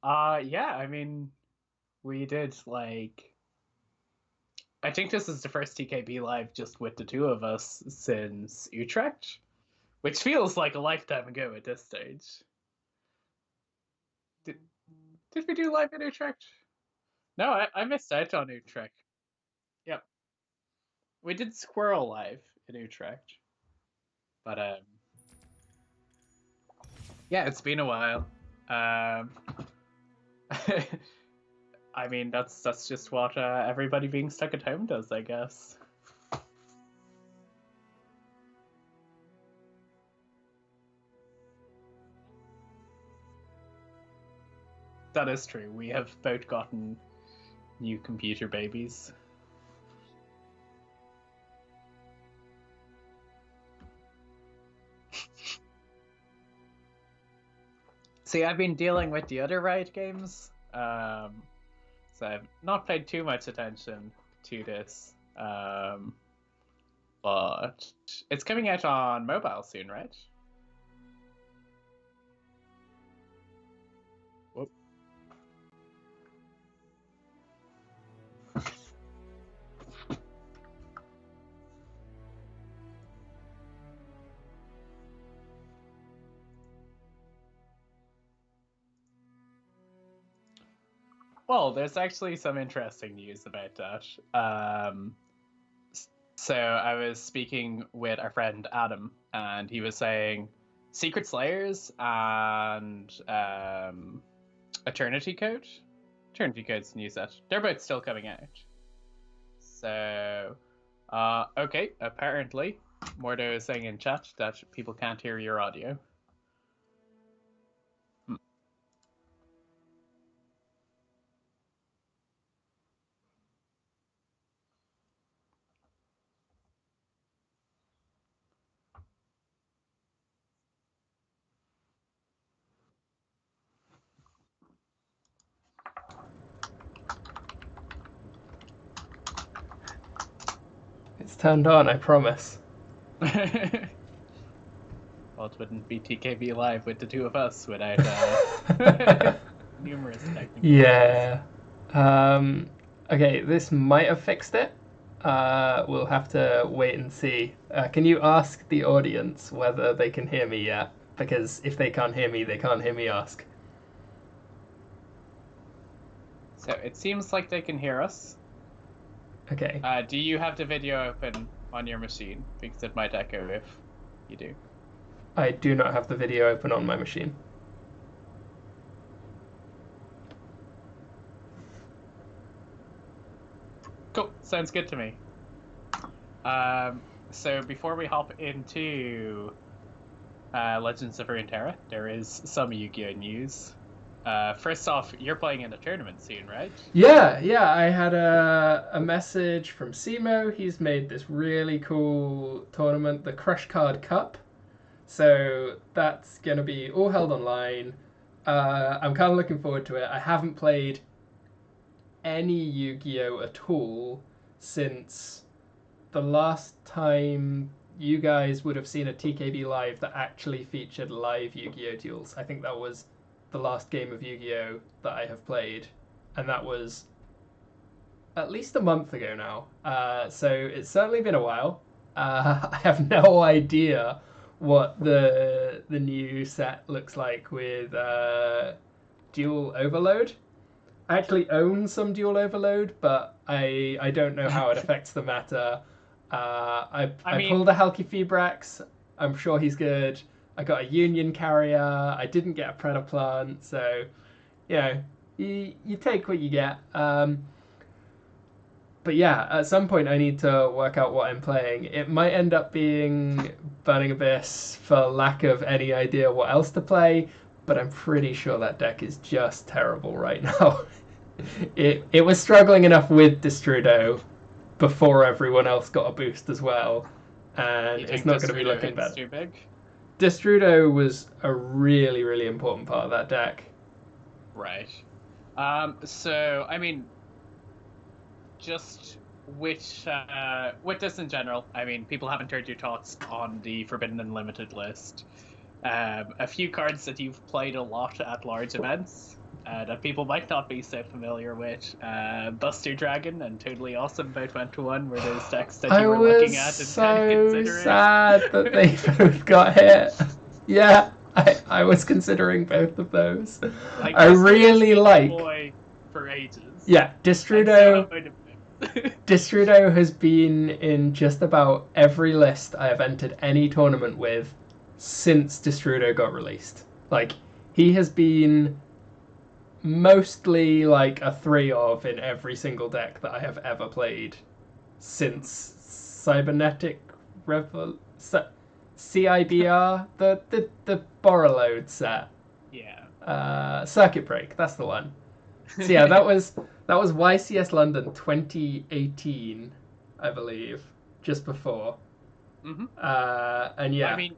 Yeah, I mean, we did like I think this is the first TKB live just with the two of us since Utrecht, which feels like a lifetime ago at this stage. Did did we do live in Utrecht? No, I missed out on Utrecht. Yep, we did Squirrel live in Utrecht, but yeah, it's been a while. Um, I mean, that's just what everybody being stuck at home does, I guess. That is true. We have both gotten new computer babies. See, I've been dealing with the other Riot games, so I've not paid too much attention to this. But it's coming out on mobile soon, right? Whoop. Well, there's actually some interesting news about that. So I was speaking with our friend Adam, and he was saying Secret Slayers and Eternity Code. Eternity Code's new set. They're both still coming out. So, okay, apparently, Mordo is saying in chat that people can't hear your audio. It's turned on, I promise. Well, it wouldn't be TKB Live with the two of us without numerous technical Yeah. Okay, this might have fixed it. We'll have to wait and see. Can you ask the audience whether they can hear me yet? Because if they can't hear me, they can't hear me ask. So it seems like they can hear us. Okay. Do you have the video open on your machine? Because it might echo if you do. I do not have the video open on my machine. Cool, sounds good to me. So before we hop into Legends of Runeterra, there is some Yu-Gi-Oh news. First off, you're playing in a tournament soon, right? Yeah. I had a message from Simo. He's made this really cool tournament, the Crush Card Cup. So that's going to be all held online. I'm kind of looking forward to it. I haven't played any Yu-Gi-Oh at all since the last time you guys would have seen a TKB live that actually featured live Yu-Gi-Oh duels. I think that was the last game of Yu-Gi-Oh that I have played, and that was at least a month ago now. So it's certainly been a while. I have no idea what the new set looks like with Dual Overload. I actually own some Dual Overload, but I don't know how it affects the meta. I pulled a Halki Febrax. I'm sure he's good. I got a Union Carrier. I didn't get a Predaplant, so you know, you take what you get. But yeah, at some point I need to work out what I'm playing. It might end up being Burning Abyss for lack of any idea what else to play, but I'm pretty sure that deck is just terrible right now. it was struggling enough with Destrudo before everyone else got a boost as well, and it's not going to be looking better. Too big? Destrudo was a really, really important part of that deck. Right. So I mean, just with this in general, I mean, people haven't heard your thoughts on the Forbidden Unlimited list. A few cards that you've played a lot at large events that people might not be so familiar with. Buster Dragon and Totally Awesome both went to one. Were those decks that you were looking at and kind of considering? sad that they both got hit. Yeah, I was considering both of those. Like, I really like... Boy for ages. Yeah, Distrudo has been in just about every list I have entered any tournament with since Distrudo got released. Like, he has been mostly like a 3 of in every single deck that I have ever played since Cybernetic CIBR, the Borrowload set. Yeah. Circuit Break, that's the one. So yeah, that was YCS London 2018, I believe, just before. Mm-hmm. And yeah. I mean,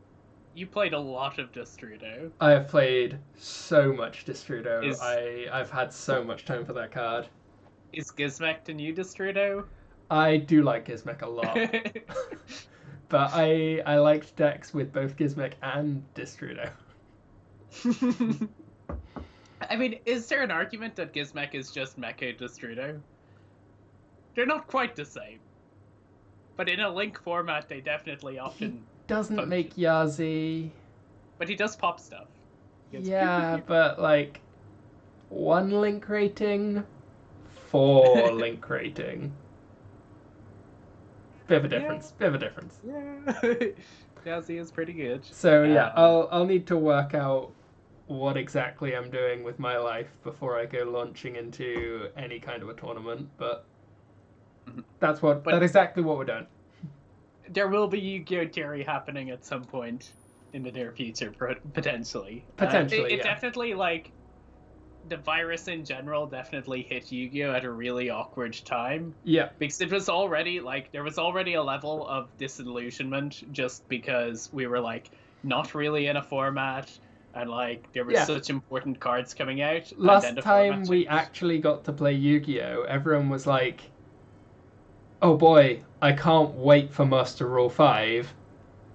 you played a lot of Distrudo. I have played so much Distrudo. I've had so much time for that card. Is Gizmek the new Distrudo? I do like Gizmek a lot. But I liked decks with both Gizmek and Distrudo. I mean, is there an argument that Gizmek is just Mecha Distrudo? They're not quite the same. But in a Link format, they definitely often... doesn't function. make Yazi. But he does pop stuff. Yeah, but like 1 Link rating, 4 Link rating. Bit of a difference. Yeah. Yazi is pretty good. So yeah, I'll need to work out what exactly I'm doing with my life before I go launching into any kind of a tournament, but that's exactly what we're doing. There will be Yu-Gi-Oh! Theory happening at some point in the near future, potentially. Potentially, it yeah. definitely, like, the virus in general definitely hit Yu-Gi-Oh! At a really awkward time. Yeah. Because it was already, like, there was already a level of disillusionment just because we were, like, not really in a format. And, like, there were such important cards coming out. Last time we actually got to play Yu-Gi-Oh! Everyone was like, oh boy, I can't wait for Master Rule 5.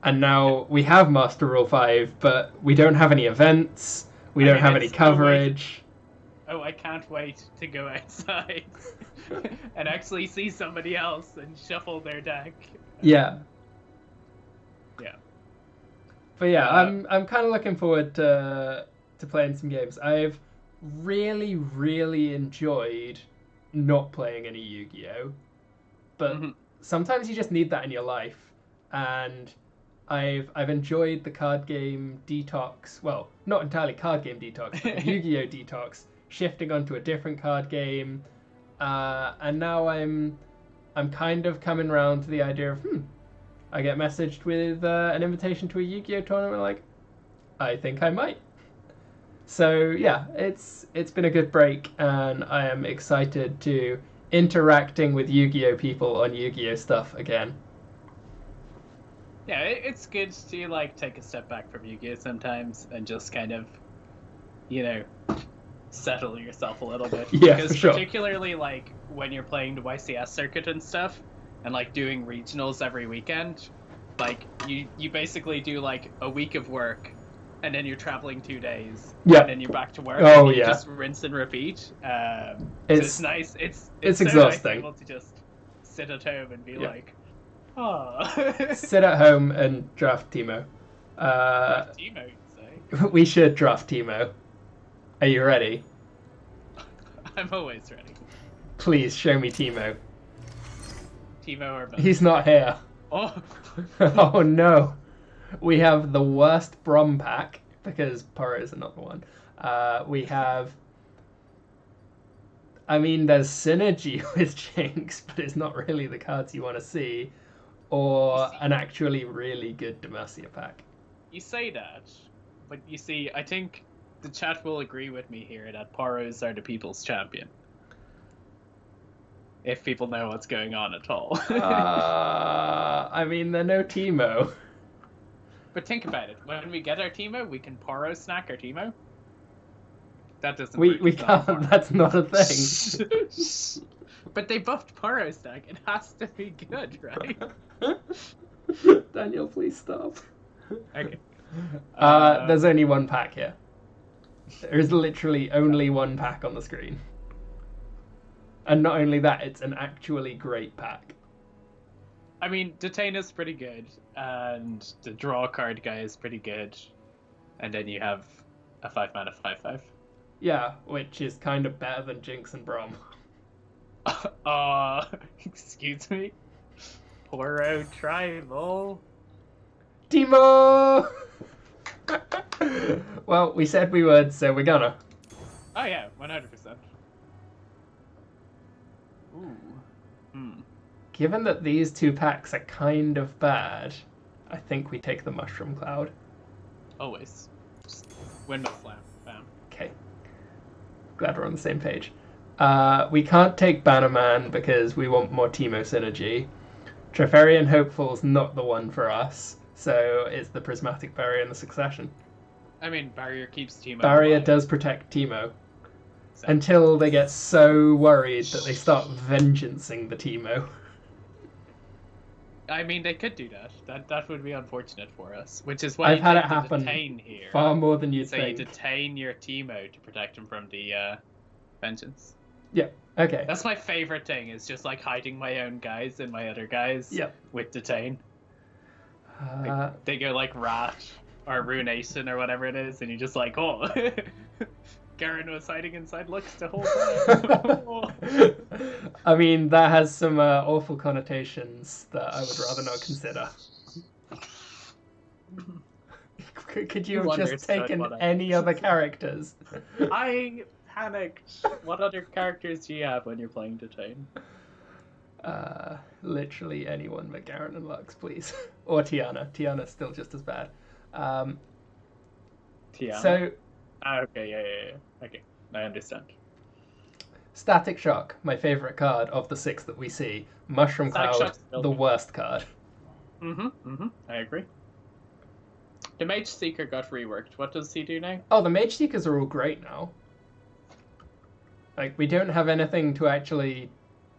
And now we have Master Rule 5, but we don't have any events. We don't have any coverage. Oh, I can't wait to go outside and actually see somebody else and shuffle their deck. Yeah. Yeah. But yeah, I'm kind of looking forward to playing some games. I've really, really enjoyed not playing any Yu-Gi-Oh! But sometimes you just need that in your life. And I've enjoyed the card game detox. Well, not entirely card game detox, but Yu-Gi-Oh! Detox, shifting onto a different card game. And now I'm kind of coming around to the idea of, I get messaged with an invitation to a Yu-Gi-Oh! Tournament, like, I think I might. So yeah, it's been a good break, and I am excited to interacting with Yu-Gi-Oh! People on Yu-Gi-Oh! Stuff again. Yeah, it's good to, like, take a step back from Yu-Gi-Oh! Sometimes and just kind of, you know, settle yourself a little bit. Yeah, because sure. Particularly, like, when you're playing the YCS circuit and stuff, and, like, doing regionals every weekend, like, you basically do, like, a week of work, and then you're traveling 2 days, and then you're back to work, and you just rinse and repeat. So it's nice. It's so exhausting. Nice to be able to just sit at home and be like, oh. Sit at home and draft Teemo. Draft Teemo, you say? We should draft Teemo. Are you ready? I'm always ready. Please show me Teemo. Teemo or Bell? He's not here. Oh. Oh no. We have the worst Brom pack, because Poro is another one. We have... I mean, there's synergy with Jinx, but it's not really the cards you want to see. Or an actually really good Demacia pack. You say that, but you see, I think the chat will agree with me here that Poros are the people's champion. If people know what's going on at all. I mean, they're no Teemo. But think about it. When we get our Teemo, we can Poro snack our Teemo. That doesn't we work. We can't. That's not a thing. But they buffed Poro stack. It has to be good, right? Daniel, please stop. Okay. There's only one pack here. There is literally only one pack on the screen. And not only that, it's an actually great pack. I mean, Detain is pretty good, and the draw card guy is pretty good, and then you have a 5-mana 5/5. Yeah, which is kind of better than Jinx and Braum. Excuse me? Poor old tribal. Teemo! Well, we said we would, so we're gonna. Oh yeah, 100%. Ooh. Given that these two packs are kind of bad, I think we take the Mushroom Cloud. Always. Just windmill slam. Bam. Okay. Glad we're on the same page. We can't take Bannerman because we want more Teemo synergy. Treferian Hopeful's not the one for us, so it's the Prismatic Barrier and the Succession. I mean, Barrier keeps Teemo Barrier alive. does protect Teemo. Until they get so worried that they start vengeancing the Teemo. I mean, they could do that. That would be unfortunate for us. Which is why I've you had take it the happen detain here. far more than you'd so think. you detain your Teemo to protect him from the vengeance. Yeah. Okay. That's my favorite thing. Is just like hiding my own guys and my other guys. Yep. With detain. They go like Rat or Ruination or whatever it is, and you're just like, oh. Garen was hiding inside Lux the whole time. I mean, that has some awful connotations that I would rather not consider. Could you have just taken any other characters? I panicked. What other characters do you have when you're playing Detain? Literally anyone but Garen and Lux, please. Or Tiana. Tiana's still just as bad. Tiana? So... okay, yeah. Okay, I understand. Static Shock, my favourite card of the 6 that we see. Mushroom Cloud, the worst card. I agree. The Mage Seeker got reworked. What does he do now? Oh, the Mage Seekers are all great now. Like, we don't have anything to actually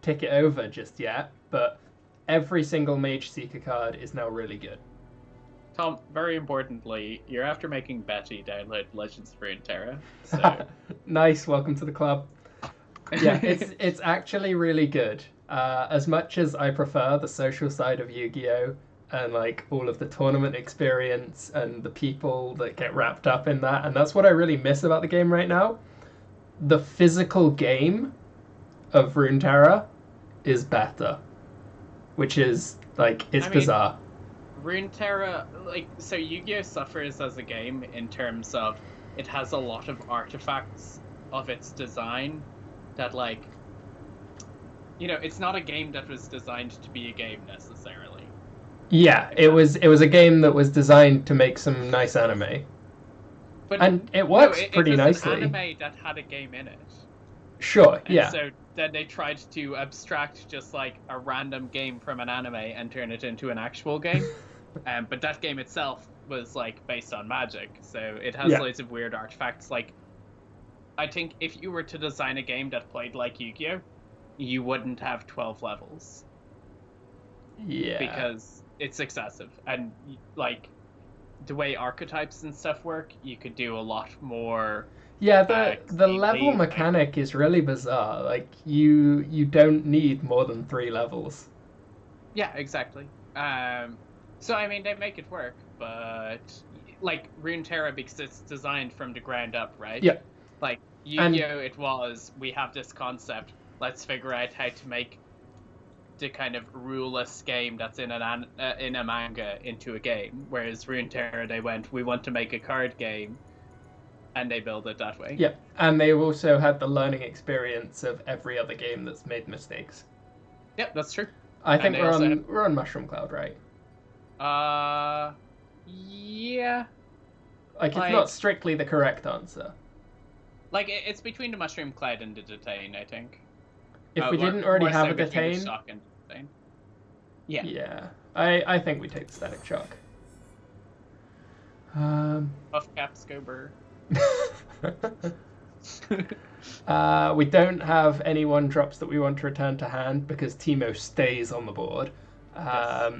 tick it over just yet, but every single Mage Seeker card is now really good. Tom, very importantly, you're after making Betty download Legends of Runeterra. So... Nice, welcome to the club. Yeah, it's actually really good. As much as I prefer the social side of Yu-Gi-Oh! And like all of the tournament experience and the people that get wrapped up in that, and that's what I really miss about the game right now. The physical game of Runeterra is better, which is like it's bizarre. Runeterra, like, so Yu-Gi-Oh! Suffers as a game in terms of it has a lot of artifacts of its design that, like, you know, it's not a game that was designed to be a game necessarily. Yeah, it was a game that was designed to make some nice anime. And it works pretty nicely. It was an anime that had a game in it. Sure, and yeah. So then they tried to abstract just like a random game from an anime and turn it into an actual game. But that game itself was like based on magic, so it has loads of weird artifacts. Like, I think if you were to design a game that played like Yu-Gi-Oh, you wouldn't have 12 levels. Yeah. Because it's excessive, and like the way archetypes and stuff work, you could do a lot more. Yeah, the level mechanic is really bizarre. Like you don't need more than 3 levels. Yeah, exactly. So I mean, they make it work, but like Runeterra, because it's designed from the ground up, right? Yeah. Like Yu-Gi-Oh, we have this concept. Let's figure out how to make the kind of ruleless game that's in a manga into a game. Whereas Runeterra, we want to make a card game, and they build it that way. Yeah, and they've also had the learning experience of every other game that's made mistakes. Yep, that's true. I think we're on Mushroom Cloud, right? Yeah. Like, it's not strictly the correct answer. Like, it's between the Mushroom Cloud and the Detain, I think. If we didn't already have a Detain... Yeah. Yeah. I think we take the Static Shock. Buff cap Scober. We don't have any 1-drops that we want to return to hand because Teemo stays on the board. Yes.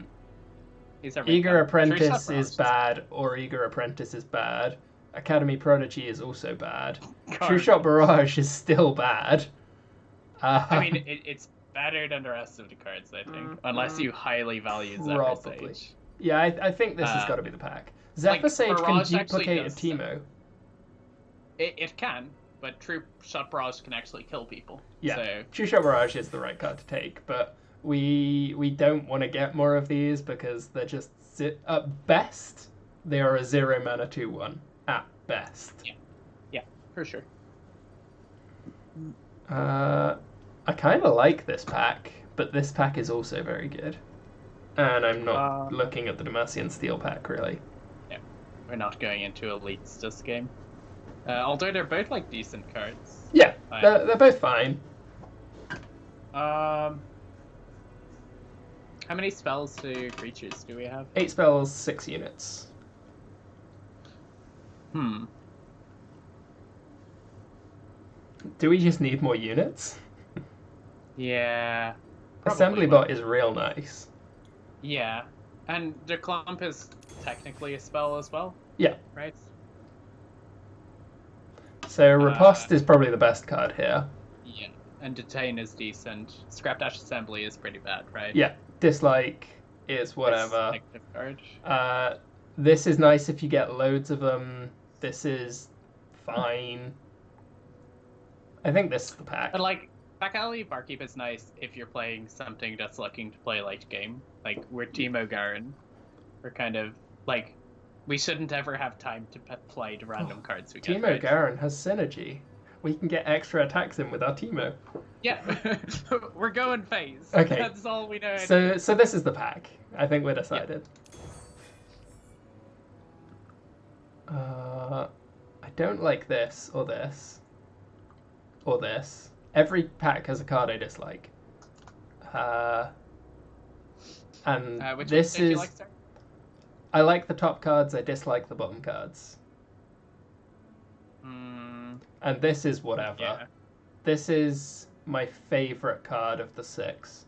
He's a Eager True Apprentice Shot is bad, or Eager Apprentice is bad. Academy Prodigy is also bad. True Card. Shot Barrage is still bad. I mean, it's better than the rest of the cards, I think, unless you highly value Zephyr Probably. Sage. Yeah, I think this has got to be the pack. Zephyr Sage can Barrage duplicate a actually Teemo. It can, but True Shot Barrage can actually kill people. Yeah, So True Shot Barrage is the right card to take, but we don't want to get more of these because they're just at best they are a 0 mana 2/1 at best. Yeah, for sure. I kind of like this pack, but this pack is also very good, and I'm not looking at the Demacian Steel pack really. Yeah, we're not going into elites this game. Although they're both like decent cards. Yeah, they're both fine. How many spells to creatures do we have? 8 spells, 6 units. Do we just need more units? Yeah. Assembly Bot is real nice. Yeah. And the Clump is technically a spell as well. Yeah. Right? So Riposte is probably the best card here. Yeah. And Detain is decent. Scrapdash Assembly is pretty bad, right? Yeah. Dislike is whatever. Card. This is nice if you get loads of them. This is fine. I think this is the pack. But like, Back Alley Barkeep is nice if you're playing something that's looking to play late game. Like, we're Teemo Garen. We're kind of, like, we shouldn't ever have time to play the random cards we get. Teemo Garen has synergy. We can get extra attacks in with our Teemo. Yeah, we're going phase. Okay. That's all we know. So this is the pack. I think we're decided. Yeah. I don't like this or this. Or this. Every pack has a card I dislike. And which this is... like, I like the top cards, I dislike the bottom cards. And this is whatever. Yeah. This is my favourite card of the 6.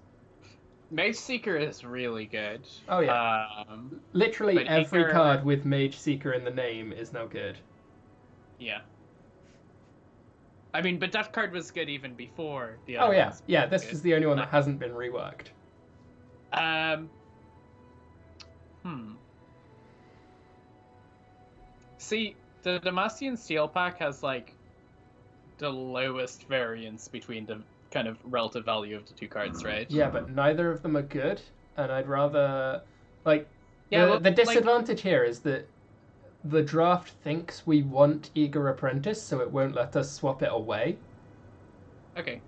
Mage Seeker is really good. Oh yeah. Literally every card with Mage Seeker in the name is now good. Yeah. I mean, but that card was good even before the other ones. Yeah, this is the only one that hasn't been reworked. See, the Demacian Steel pack has, like, the lowest variance between the kind of relative value of the two cards, right? Yeah, but neither of them are good, and I'd rather... Like, yeah, the disadvantage here is that the draft thinks we want Eager Apprentice, so it won't let us swap it away. Okay.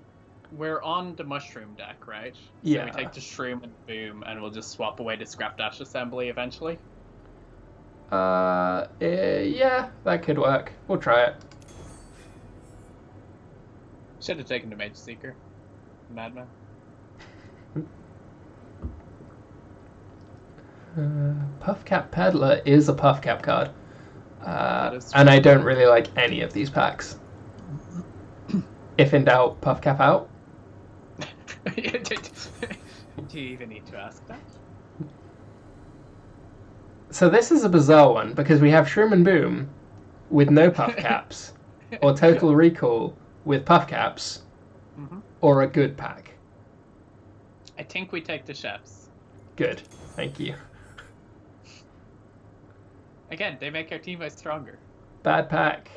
We're on the Mushroom deck, right? Yeah. So we take the Shroom and Boom, and we'll just swap away the Scrapdash Assembly eventually? Yeah, that could work. We'll try it. Should have taken the Mage Seeker. Madman. Puffcap Peddler is a Puffcap card. And I don't really like any of these packs. If in doubt, Puffcap out. Do you even need to ask that? So this is a bizarre one, because we have Shroom and Boom with no Puffcaps, or Total Recall with Puffcaps, or a good pack. I think we take the Chefs. Good, thank you. Again, they make our Teemo stronger. Bad pack.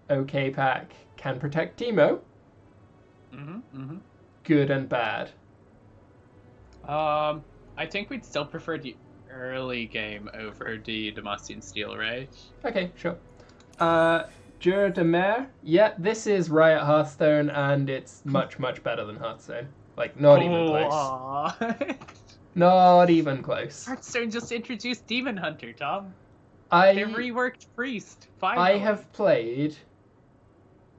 Okay pack. Can protect Teemo. Good and bad. I think we'd still prefer the early game over the Demacian Steel, right? Okay, sure. Jura de Mer. Yeah, this is Riot Hearthstone, and it's much, much better than Hearthstone. Like, not even close. Not even close. Hearthstone just introduced Demon Hunter, Tom. They reworked Priest. Finally. I have played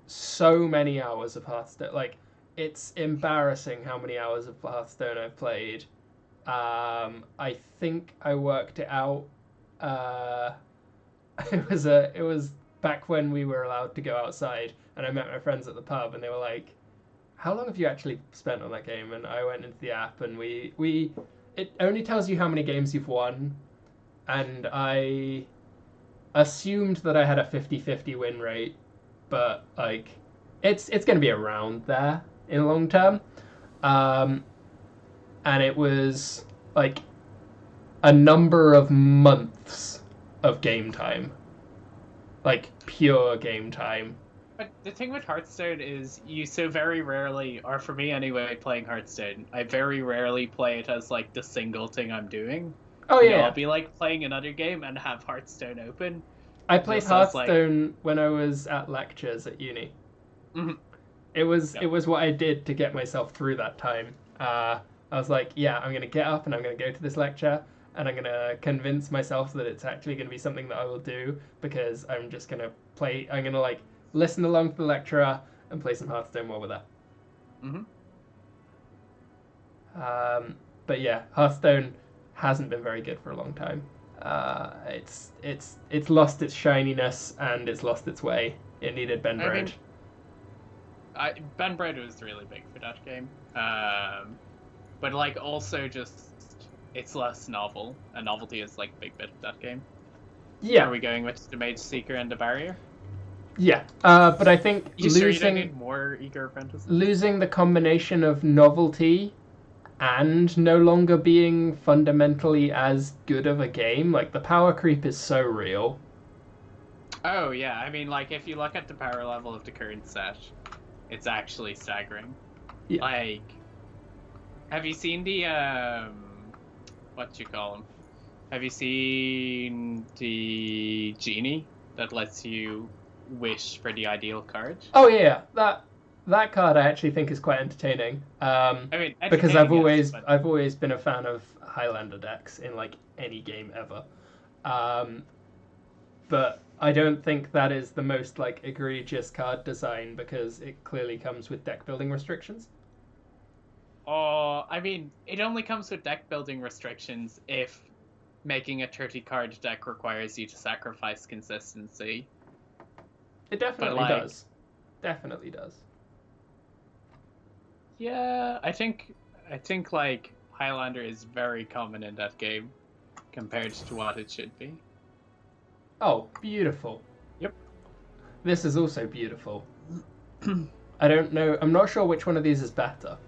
so many hours of Hearthstone. Like, it's embarrassing how many hours of Hearthstone I've played. I think I worked it out. It was back when we were allowed to go outside, and I met my friends at the pub, and they were like, "How long have you actually spent on that game?" And I went into the app, and we it only tells you how many games you've won, and I assumed that I had a 50-50 win rate, but like it's going to be around there in the long term. And it was like a number of months of game time, like pure game time. But the thing with Hearthstone is you so very rarely, or for me anyway, playing Hearthstone, I very rarely play it as like the single thing I'm doing. Oh yeah, I'll be like playing another game and have Hearthstone open. I played Hearthstone when I was at lectures at uni. Mm-hmm. It was what I did to get myself through that time. I was like, yeah, I'm gonna get up and I'm gonna go to this lecture and I'm gonna convince myself that it's actually gonna be something that I will do because I'm just gonna play. I'm gonna like listen along to the lecturer and play some Hearthstone while we're there. Mm-hmm. But yeah, Hearthstone hasn't been very good for a long time. It's lost its shininess and it's lost its way. It needed Ben Bread. Ben Bread was really big for that game. But like also just it's less novel. And novelty is like a big bit of that game. Yeah. Are we going with the Mage Seeker and the Barrier? Yeah. But I think sure you don't need more Eager Apprentices? Losing the combination of novelty and no longer being fundamentally as good of a game, like the power creep is so real. Oh yeah, I mean like if you look at the power level of the current set, it's actually staggering. Yeah. Like, have you seen the what you call them? Have you seen the genie that lets you wish for the ideal card? Oh yeah, that card I actually think is quite entertaining. I mean, because I've always been a fan of Highlander decks in like any game ever. But I don't think that is the most like egregious card design because it clearly comes with deck building restrictions. Oh, I mean, it only comes with deck building restrictions if making a 30 card deck requires you to sacrifice consistency. It definitely does. Definitely does. Yeah, I think like Highlander is very common in that game compared to what it should be. Oh, beautiful. Yep. This is also beautiful. I don't know. I'm not sure which one of these is better.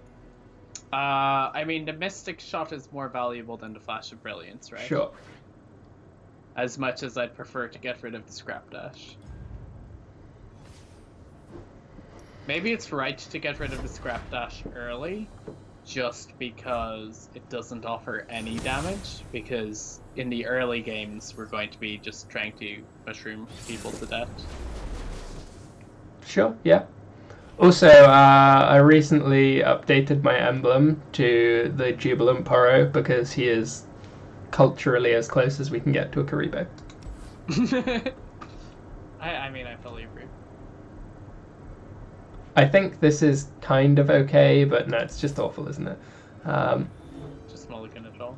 I mean, the Mystic Shot is more valuable than the Flash of Brilliance, right? Sure. As much as I'd prefer to get rid of the Scrap Dash. Maybe it's right to get rid of the Scrap Dash early, just because it doesn't offer any damage, because in the early games we're going to be just trying to mushroom people to death. Sure, yeah. Also, I recently updated my emblem to the Jubilant Poro because he is culturally as close as we can get to a Kuriboh. I mean, I fully agree. I think this is kind of okay, but no, it's just awful, isn't it? Just mulligan at all.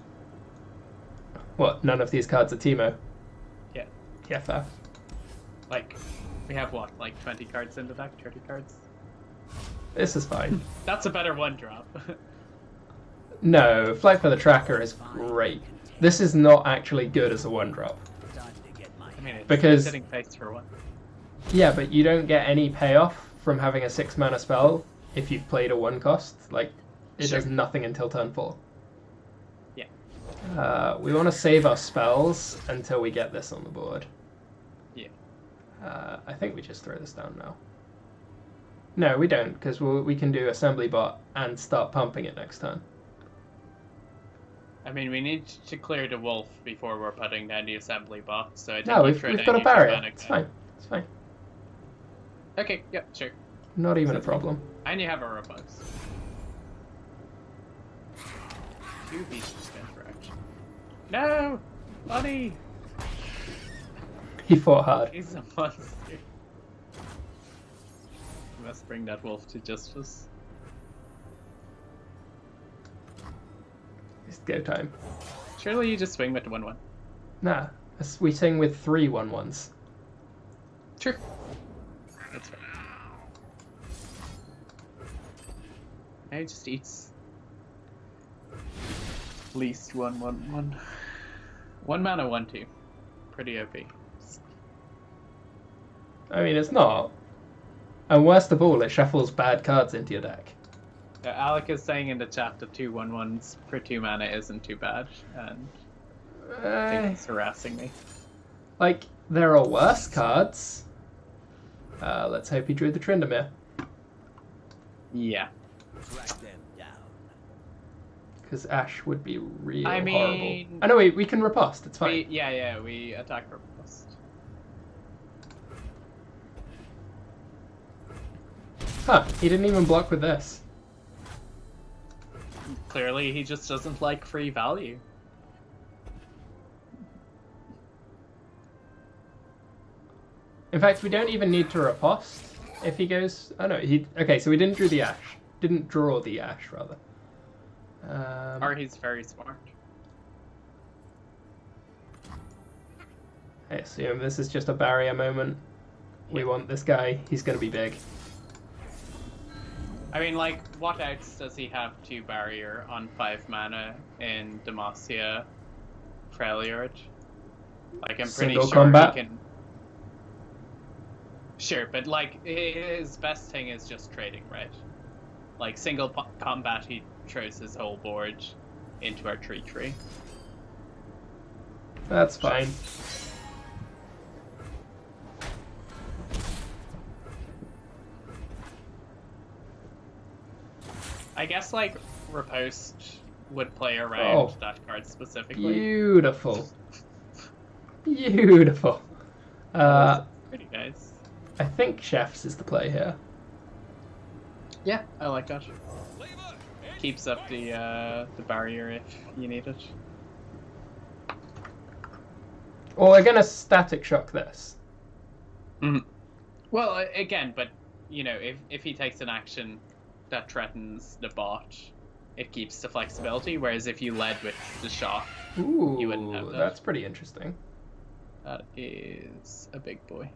What, none of these cards are Teemo? Yeah. Yeah, fair. Like, we have what, like 20 cards in the deck? 30 cards? This is fine. That's a better one drop. No, Flight for the Tracker is great. This is not actually good as a one drop. I mean, it's because sitting face for one. Yeah, but you don't get any payoff from having a 6 mana spell if you've played a 1 cost. Like, it does nothing until turn 4. Yeah. We want to save our spells until we get this on the board. Yeah. I think we just throw this down now. No, we don't, because we can do Assembly Bot and start pumping it next turn. I mean, we need to clear the wolf before we're putting down the Assembly Bot, so I think no, we've got a barrier. It's fine. It's fine. Okay, yeah, sure. Not even a problem. And you have a Robux. 2 beasts interaction. No! Bunny! He fought hard. He's a monster. We must bring that wolf to justice. It's go time. Surely you just swing with the 1/1. Nah, we sing with 3 1/1s. Sure. That's fine. Now he just eats. least 1/1/1. 1 mana 1/2. Pretty OP. I mean, it's not. And worst of all, it shuffles bad cards into your deck. Alec is saying in the chat that 2/1/1s for 2 mana isn't too bad, and I think it's harassing me. Like, there are worse cards. Let's hope he drew the Tryndamere. Yeah. Because Ash would be real I mean, horrible. Oh no, we can riposte, it's fine. We attack riposte. Huh, he didn't even block with this. Clearly, he just doesn't like free value. In fact, we don't even need to riposte if he goes... Oh no, okay, so we didn't draw the Ash. Didn't draw the Ash, rather. Or he's very smart. I assume this is just a barrier moment. We want this guy. He's going to be big. I mean, like, what outs does he have 2 barrier on 5 mana in Demacia Freljord? Like, I'm pretty Single sure combat? he can... Sure, but, like, his best thing is just trading, right? Like, single combat, he throws his whole board into our tree. That's fine. I guess, like, Riposte would play around that card specifically. Beautiful. Beautiful. Pretty nice. I think Chefs is the play here. Yeah, I like that. Keeps up the barrier if you need it. Or we're going to Static Shock this. Mm-hmm. Well, again, but, you know, if he takes an action that threatens the bot, it keeps the flexibility, whereas if you led with the shock, Ooh, you wouldn't have that. That's pretty interesting. That is a big boy.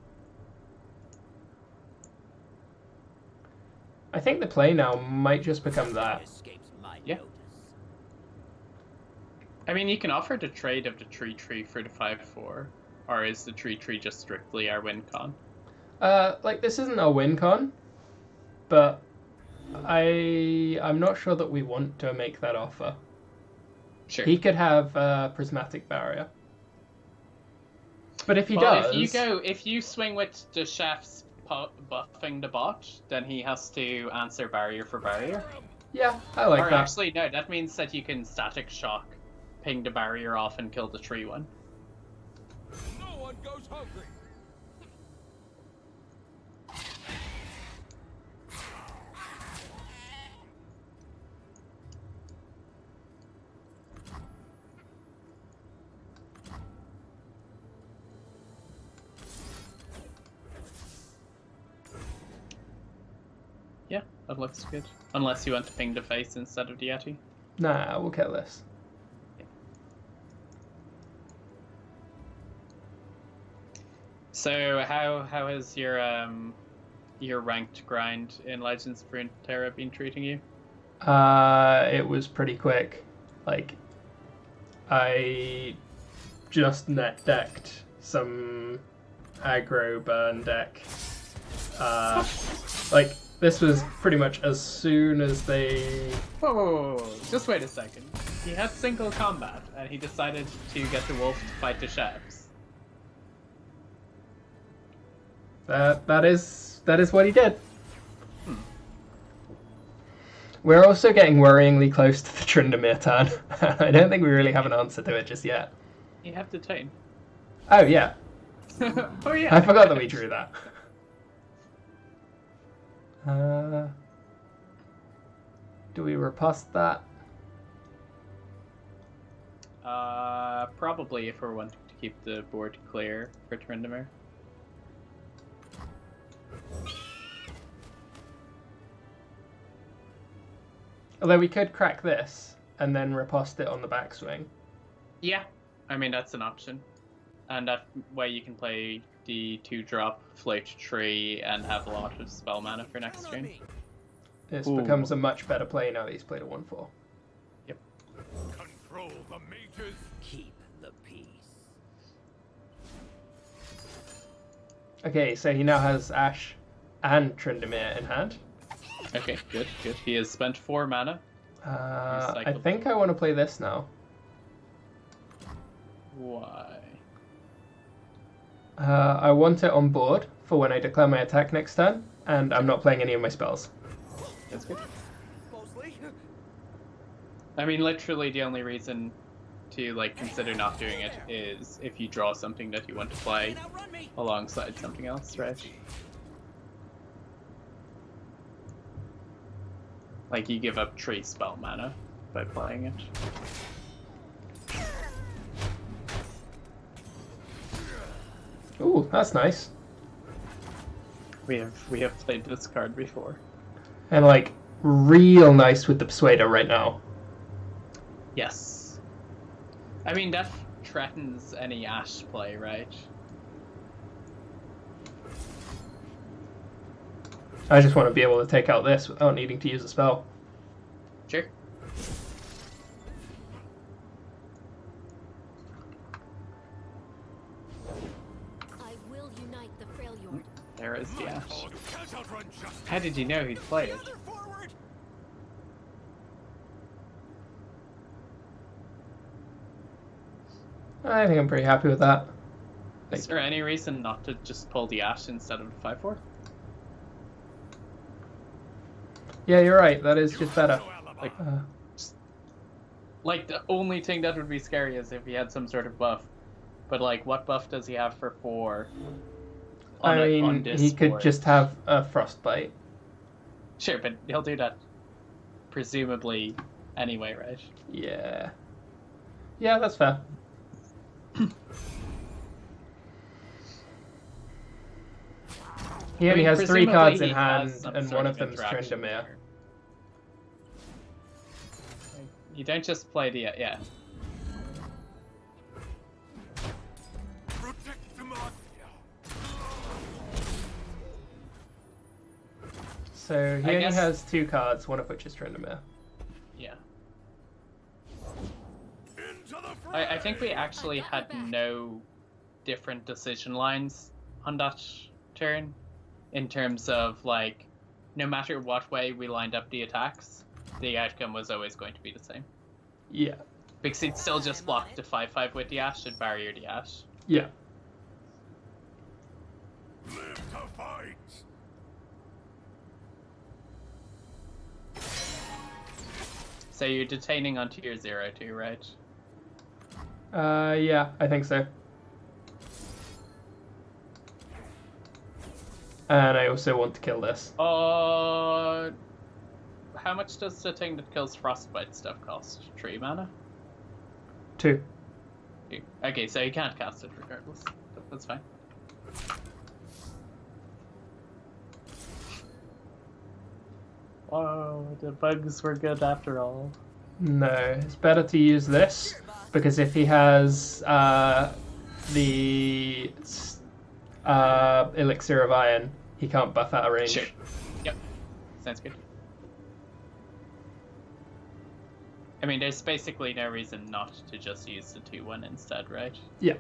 I think the play now might just become that. Yeah. I mean, you can offer the trade of the tree for the 5/4, or is the tree just strictly our win con? Like, this isn't a win con, but I'm not sure that we want to make that offer. Sure. He could have Prismatic Barrier. But if he does... If you swing with the chef's buffing the bot, then he has to answer barrier for barrier. Yeah, I like or that. Actually, no, that means that you can static shock, ping the barrier off, and kill the tree one. No one goes hungry. Yeah, that looks good. Unless you want to ping the face instead of the Yeti. Nah, we'll kill this. So how has your ranked grind in Legends of Runeterra been treating you? It was pretty quick. Like, I just net decked some aggro burn deck. Like, this was pretty much as soon as they... Whoa. Just wait a second. He had single combat, and he decided to get the wolf to fight the chefs. That is what he did. We're also getting worryingly close to the Tryndamere turn. I don't think we really have an answer to it just yet. You have the Tane. Oh, yeah. Oh, yeah. I forgot that we drew that. Do we riposte that? Probably if we're wanting to keep the board clear for Tryndamere. Although we could crack this and then riposte it on the backswing. Yeah, I mean that's an option, and that way you can play the 2-drop float tree and have a lot of spell mana for next turn. This becomes a much better play now that he's played a 1/4. Yep. control the mages. Keep the peace. Okay, so he now has Ash and Tryndamere in hand. Okay, good. He has spent 4 mana. I think I want to play this now. Why? I want it on board for when I declare my attack next turn, and I'm not playing any of my spells. That's good. Mostly. I mean, literally the only reason to like consider not doing it is if you draw something that you want to play Outrun me. alongside something else, right? Like you give up 3 spell mana by playing it. Ooh, that's nice. We have played this card before. And like real nice with the Persuader right now. Yes. I mean that threatens any Ash play, right? I just want to be able to take out this without needing to use a spell. Sure. I will unite the Freljord. There is the Ash. Oh, you can't outrun justice. How did you know he'd play it? They're forward. I think I'm pretty happy with that. Is there any reason not to just pull the Ash instead of the 5/4? Yeah, you're right. That is just better. No alibi. Like, Uh, like the only thing that would be scary is if he had some sort of buff. But like, what buff does he have for 4? I on mean, this he could board? just have a Frostbite. Sure, but he'll do that presumably anyway, right? Yeah. Yeah, that's fair. He only has 3 presumably cards in he hand, has some and sort one of of them's interaction Tryndamere. there. You don't just play the yeah. Protect Demacia. So he I only guess- has 2 cards, one of which is Tryndamere. Yeah. Into the fray. I think we actually had no different decision lines on that turn in terms of like no matter what way we lined up the attacks, the outcome was always going to be the same. Yeah. Because he'd still just block the 5/5 with the Ash and barrier the Ash. Yeah. Live to fight. So you're detaining onto your 0/2, right? Yeah, I think so. And I also want to kill this. How much does the thing that kills Frostbite stuff cost? 3 mana? 2. Okay, so you can't cast it regardless. That's fine. Whoa, the bugs were good after all. No, it's better to use this, because if he has the Elixir of Iron, he can't buff out of range. Sure. Yep. Sounds good. I mean, there's basically no reason not to just use the 2/1 instead, right? Yeah.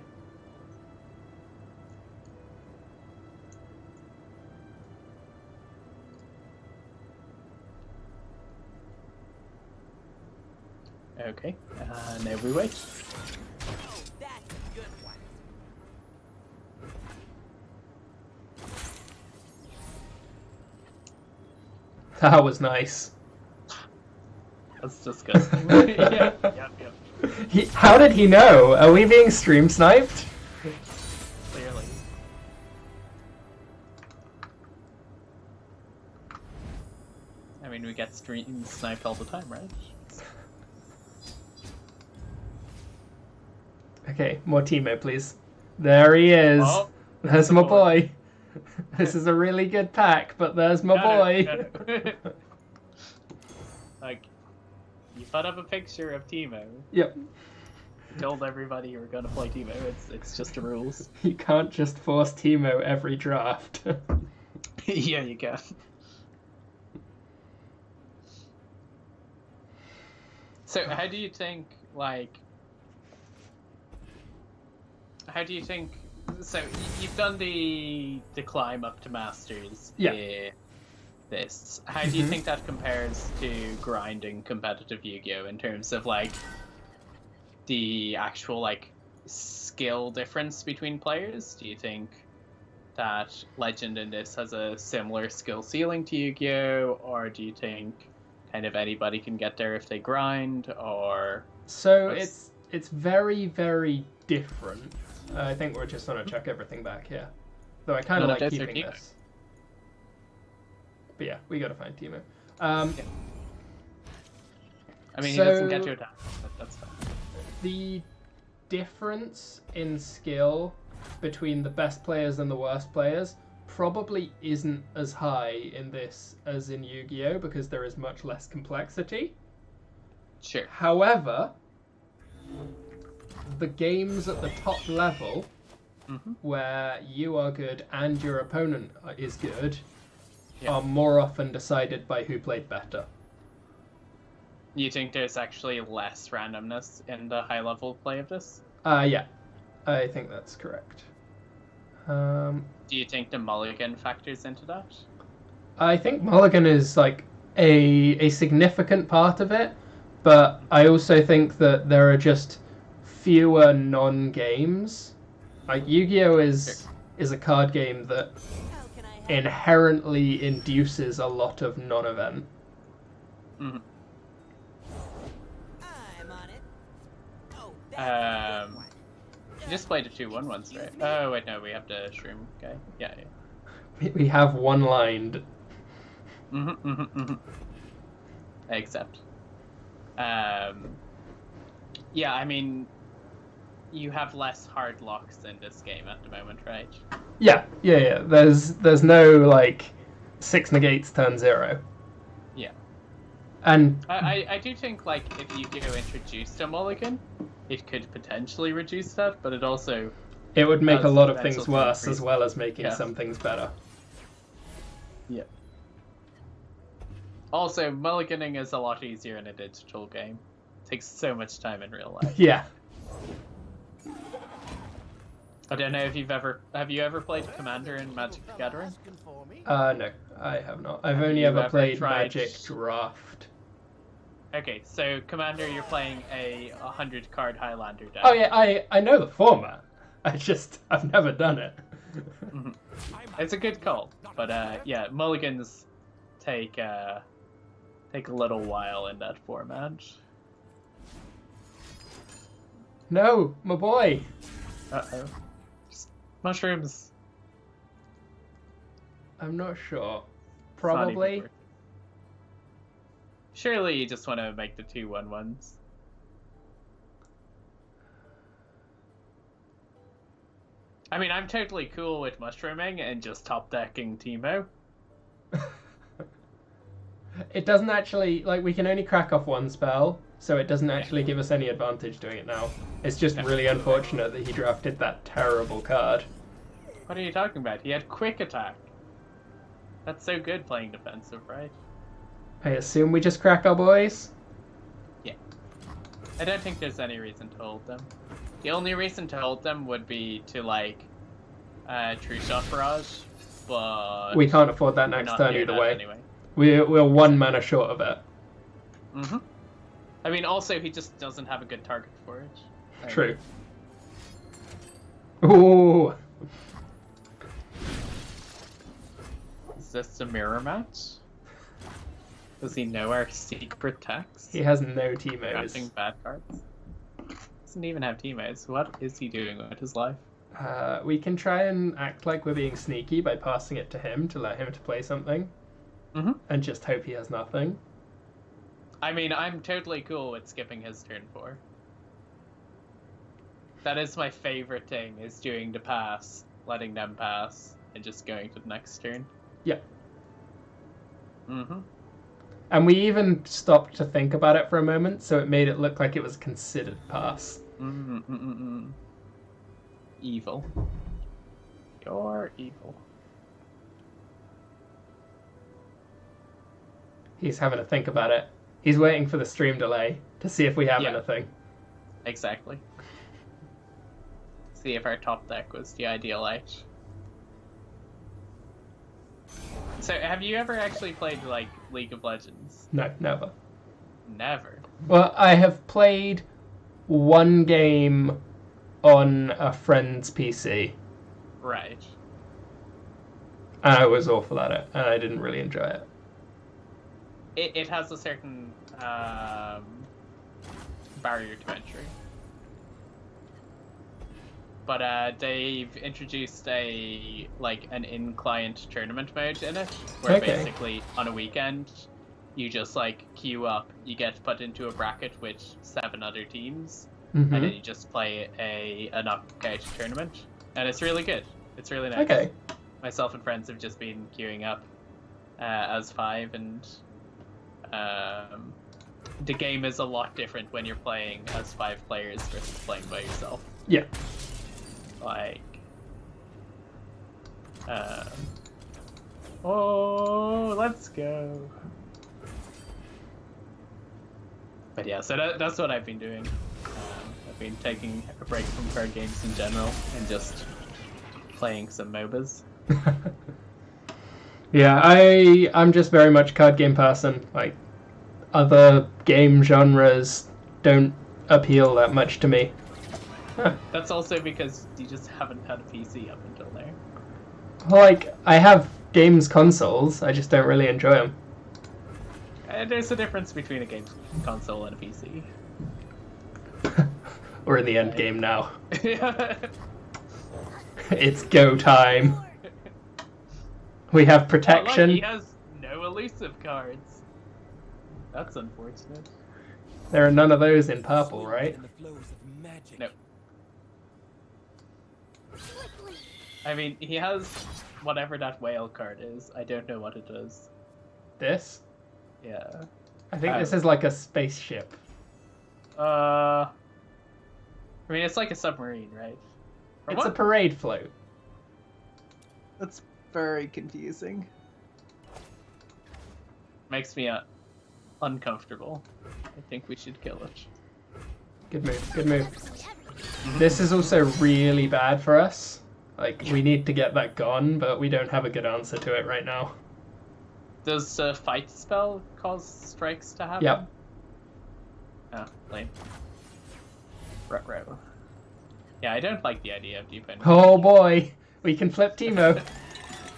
Okay. Now we wait. Oh, that's a good one. That was nice. That's disgusting. Yep. How did he know? Are we being stream sniped? Clearly. I mean, we get stream sniped all the time, right? Okay, more Teemo, please. There he is. Oh, there's the my boy. boy. This is a really good pack, but there's my boy. Got it. Like, you put up a picture of Teemo. Yep. Told everybody you were gonna play Teemo. It's just the rules. You can't just force Teemo every draft. Yeah, you can. So, how do you think like, how do you think? So you've done the climb up to Masters. Yeah. This. How do you think that compares to grinding competitive Yu-Gi-Oh in terms of like the actual like skill difference between players? Do you think that Legend in this has a similar skill ceiling to Yu-Gi-Oh, or do you think kind of anybody can get there if they grind, or So it's very, very different. I think we're just gonna check everything back here. Though I kind of like keeping this. But yeah, we gotta find Teemo. I mean, he doesn't get your attack, but that's fine. The difference in skill between the best players and the worst players probably isn't as high in this as in Yu-Gi-Oh, because there is much less complexity. Sure. However, the games at the top level, where you are good and your opponent is good, are more often decided by who played better. You think there's actually less randomness in the high-level play of this? Yeah, I think that's correct. Do you think the mulligan factors into that? I think mulligan is like a significant part of it, but I also think that there are just fewer non-games. Like Yu-Gi-Oh is a card game that How can I help? inherently induces a lot of non-event. Mm-hmm. I'm on it. Oh, that's a good one. You just played a 2-1 once, right? Oh, wait, no, we have the shroom guy. Yeah. We have one-lined. I accept. Yeah, I mean, you have less hard locks in this game at the moment, right? Yeah. There's no like 6 negates turn 0. Yeah. And I do think like if you introduced a mulligan, it could potentially reduce that, but it also it would make a lot of potential things to worse increase. as well as making Yeah. some things better. Yeah. Also, mulliganing is a lot easier in a digital game. It takes so much time in real life. Yeah. I don't know if have you ever played Commander in Magic the Gathering? Asking for me? No, I have not. I've only you ever ever played tried- Magic Draft. Okay, so Commander, you're playing a 100 card Highlander deck. Oh yeah, I know the format. I've never done it. It's a good call, but yeah, mulligans take a little while in that format. No, my boy. Uh-oh. Mushrooms. I'm not sure. It's not even Probably. worth it. Surely you just want to make the 2/1/1s. I mean, I'm totally cool with mushrooming and just top decking Teemo. It doesn't actually like we can only crack off one spell, so it doesn't actually give us any advantage doing it now. It's just really unfortunate that he drafted that terrible card. What are you talking about? He had quick attack. That's so good playing defensive, right? I assume we just crack our boys? I don't think there's any reason to hold them. The only reason to hold them would be to like True Shot Barrage, but We can't afford that we're next not turn near either that way. anyway. We're 1 mana short of it. I mean, also he just doesn't have a good target for it. True. Ooh. Is this a mirror match? Does he know our secret text? He has no Drafting Teemos. bad cards. Doesn't even have teammates. What is he doing with his life? We can try and act like we're being sneaky by passing it to him to let him to play something. And just hope he has nothing. I mean, I'm totally cool with skipping his turn 4. That is my favorite thing, is doing the pass, letting them pass, and just going to the next turn. Yeah. Mm-hmm. And we even stopped to think about it for a moment, so it made it look like it was a considered pass. Evil. You're evil. He's having to think about it. He's waiting for the stream delay to see if we have Yeah. anything. Exactly. See if our top deck was the ideal out. So, have you ever actually played, like, League of Legends? No, never. Never. Well, I have played one game on a friend's PC, Right. and I was awful at it, and I didn't really enjoy it. It has a certain barrier to entry. But they've introduced an in-client tournament mode in it, where Okay. basically on a weekend you just like queue up, you get put into a bracket with 7 other teams, and then you just play a knockout tournament, and it's really good. It's really nice. Okay. Myself and friends have just been queuing up as 5, and the game is a lot different when you're playing as 5 players versus playing by yourself. Yeah. Like, oh, let's go. But yeah, so that's what I've been doing. I've been taking a break from card games in general and just playing some MOBAs. Yeah, I'm just very much card game person. Like, other game genres don't appeal that much to me. Huh. That's also because you just haven't had a PC up until now. Like, I have games consoles, I just don't really enjoy them. There's a difference between a game console and a PC. We're in the end game now. Yeah. It's go time. We have Look, protection. he has no elusive cards. That's unfortunate. There are none of those in purple, right? In the flows of magic. No. I mean, he has whatever that whale card is. I don't know what it does. This? Yeah. I think this is like a spaceship. I mean, it's like a submarine, right? Or It's a what? parade float. That's very confusing. Makes me uncomfortable. I think we should kill it. Good move, good move. This is also really bad for us. Like, we need to get that gone, but we don't have a good answer to it right now. Does the fight spell cause strikes to happen? Yep. Oh, lame. Ruh-roh. Yeah, I don't like the idea of deep end. Oh boy, we can flip Teemo.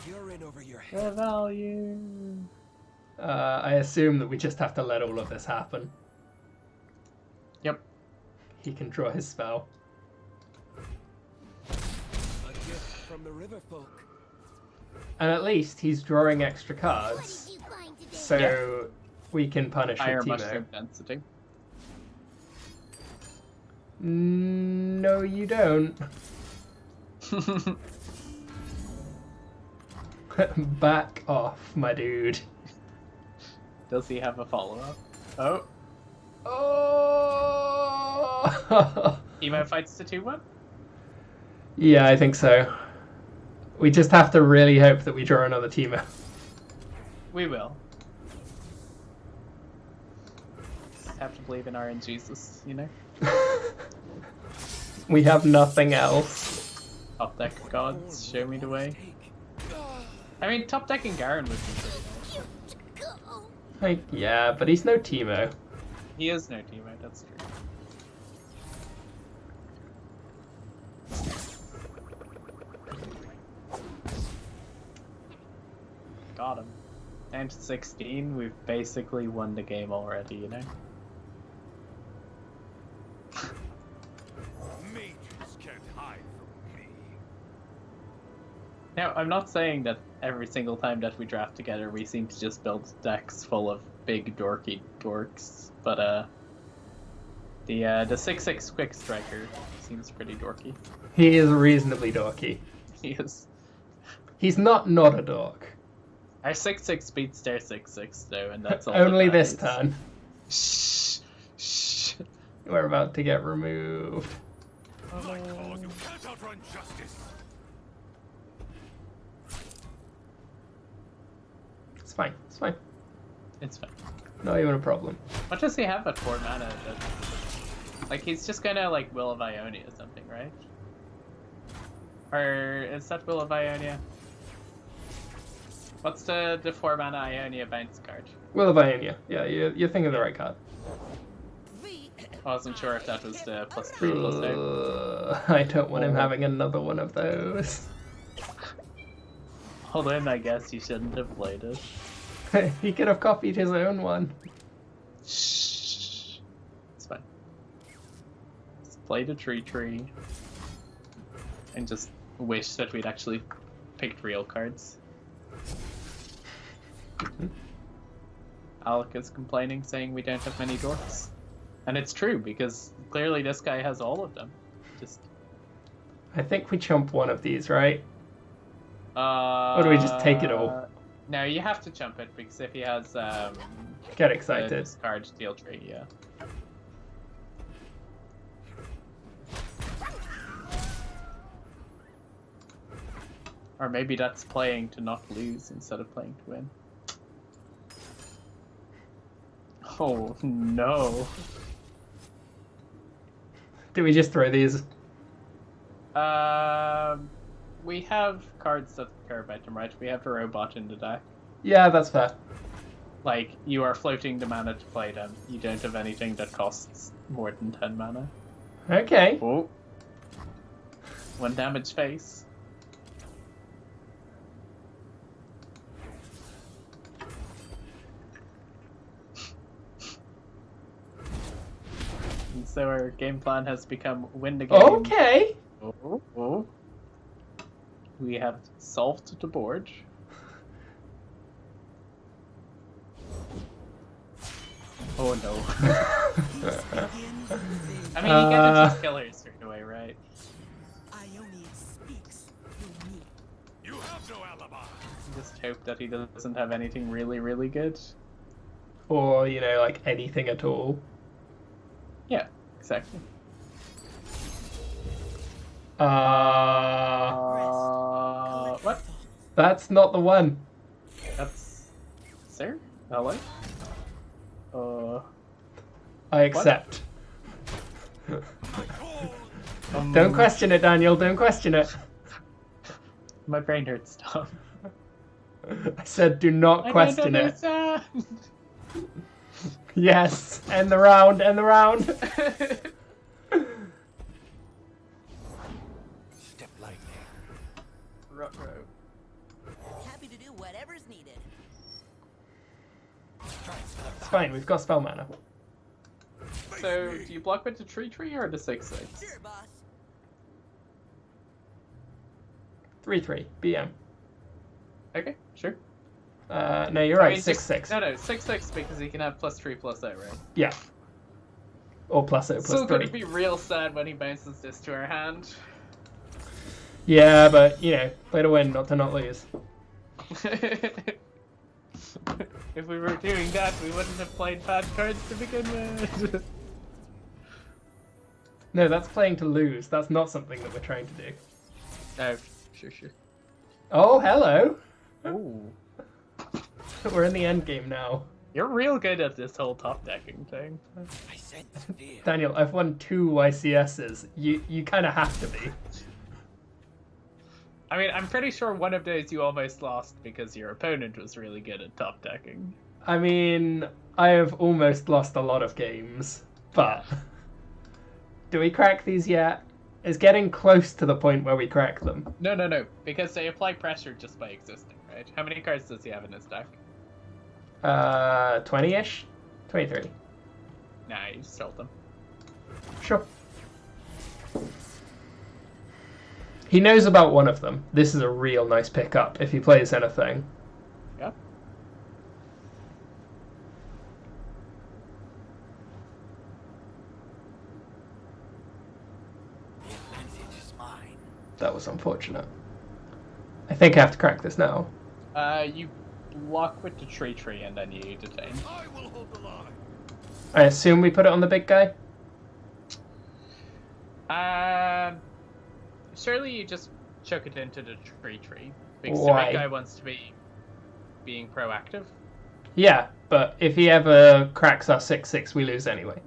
You're in over your head. The value. I assume that we just have to let all of this happen. Yep. He can draw his spell. A gift from the river folk. And at least he's drawing extra cards, so we can punish Higher with mushroom Teemo. density. No, you don't. Back off, my dude. Does he have a follow-up? Oh. Oh! Teemo fights the 2-1? Yeah, I think so. We just have to really hope that we draw another Teemo. We will. Have to believe in our in Jesus, you know? We have nothing else. Top deck gods, show me the way. I mean, top decking Garen would be pretty nice. Like, yeah, but he's no Teemo. He is no Teemo, that's true. Got him. And 16, we've basically won the game already, you know? Mages can't hide from me. Now, I'm not saying that every single time that we draft together we seem to just build decks full of big dorky dorks, but the 6/6 quick striker seems pretty dorky. He is reasonably dorky. He is. He's not a dork. Our 6/6 beats their 6/6 though, and that's all. that Only this matters. turn. Shh. Shh. We're about to get removed. My cause, you can't outrun justice. It's fine. It's fine. It's fine. Not even a problem. What does he have at 4 mana? That Like, he's just gonna, like, Will of Ionia or something, right? Or is that Will of Ionia? What's the 4-mana Ionia bounce card? Will of Ionia. Yeah, you're thinking of the right card. I wasn't sure if that was the +3/+8. I don't want him having another one of those. Well then, I guess you shouldn't have played it. He could have copied his own one. Shh. It's fine. Just play the tree. And just wish that we'd actually picked real cards. Alec is complaining, saying we don't have many dwarfs. And it's true, because clearly this guy has all of them. Just... I think we chump one of these, right? Or do we just take it all? No, you have to jump it, because if he has Get excited. discard deal tree, yeah. Or maybe that's playing to not lose instead of playing to win. Oh no. Do we just throw these? We have cards that care about them, right? We have the robot in the deck. Yeah, that's fair. Like, you are floating the mana to play them. You don't have anything that costs more than 10 mana. Okay. Oh. 1 damage face. And so our game plan has become win the game. Okay. Oh. We have solved the board. Oh no. I mean, you get the 2 killers straight away, right? You have no alibi. Just hope that he doesn't have anything really good. Or, you know, like anything at all. Yeah, exactly. What? That's not the one. That's... Sir? Hello? I accept. Don't question it, Daniel. Don't question it. My brain hurts, Tom. I said do not question it. Yes. End the round. End the round. Step lightly. Ruh-roh. Happy to do whatever's needed. It's fine. We've got spell mana. So, do you block with the tree or the 6/6? Sure, boss. 3/3. BM. Okay, sure. No, you're right. 6/6. No, 6/6 because he can have +3/+8, right? Yeah. Or +0, Still +3. gonna be real sad when he bounces this to our hand. Yeah, but, you know, play to win, not to not lose. If we were doing that, we wouldn't have played bad cards to begin with. No, that's playing to lose. That's not something that we're trying to do. Oh, sure. Oh, hello! Ooh. We're in the end game now. You're real good at this whole top decking thing. I sense fear. Daniel, I've won 2 YCSs. You kind of have to be. I mean, I'm pretty sure one of those you almost lost because your opponent was really good at top decking. I mean, I have almost lost a lot of games, but... Do we crack these yet? It's getting close to the point where we crack them. No, because they apply pressure just by existing, right? How many cards does he have in his deck? 20-ish? 23. Nah, you sold them. Sure. He knows about one of them. This is a real nice pickup if he plays anything. Yeah. The advantage is mine. That was unfortunate. I think I have to crack this now. You block with the tree and then you detain. I will hold the line. I assume we put it on the big guy? Surely you just chuck it into the tree because Why? the big guy wants to be being proactive. Yeah, but if he ever cracks our 6/6, we lose anyway.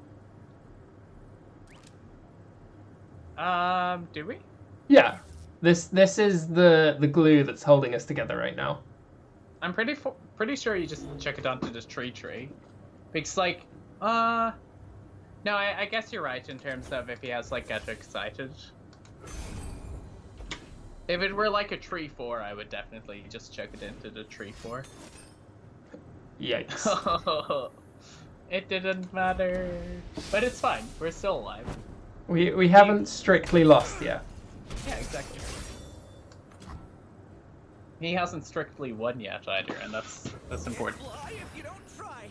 Do we? Yeah. This is the glue that's holding us together right now. I'm pretty sure you just check it onto this tree. Because, like, no, I guess you're right in terms of if he has, like, get excited. If it were, like, a tree 4, I would definitely just check it into the tree 4. Yikes. It didn't matter. But it's fine. We're still alive. We haven't strictly lost yet. Yeah, exactly. He hasn't strictly won yet either, and that's important. Fly if you don't try.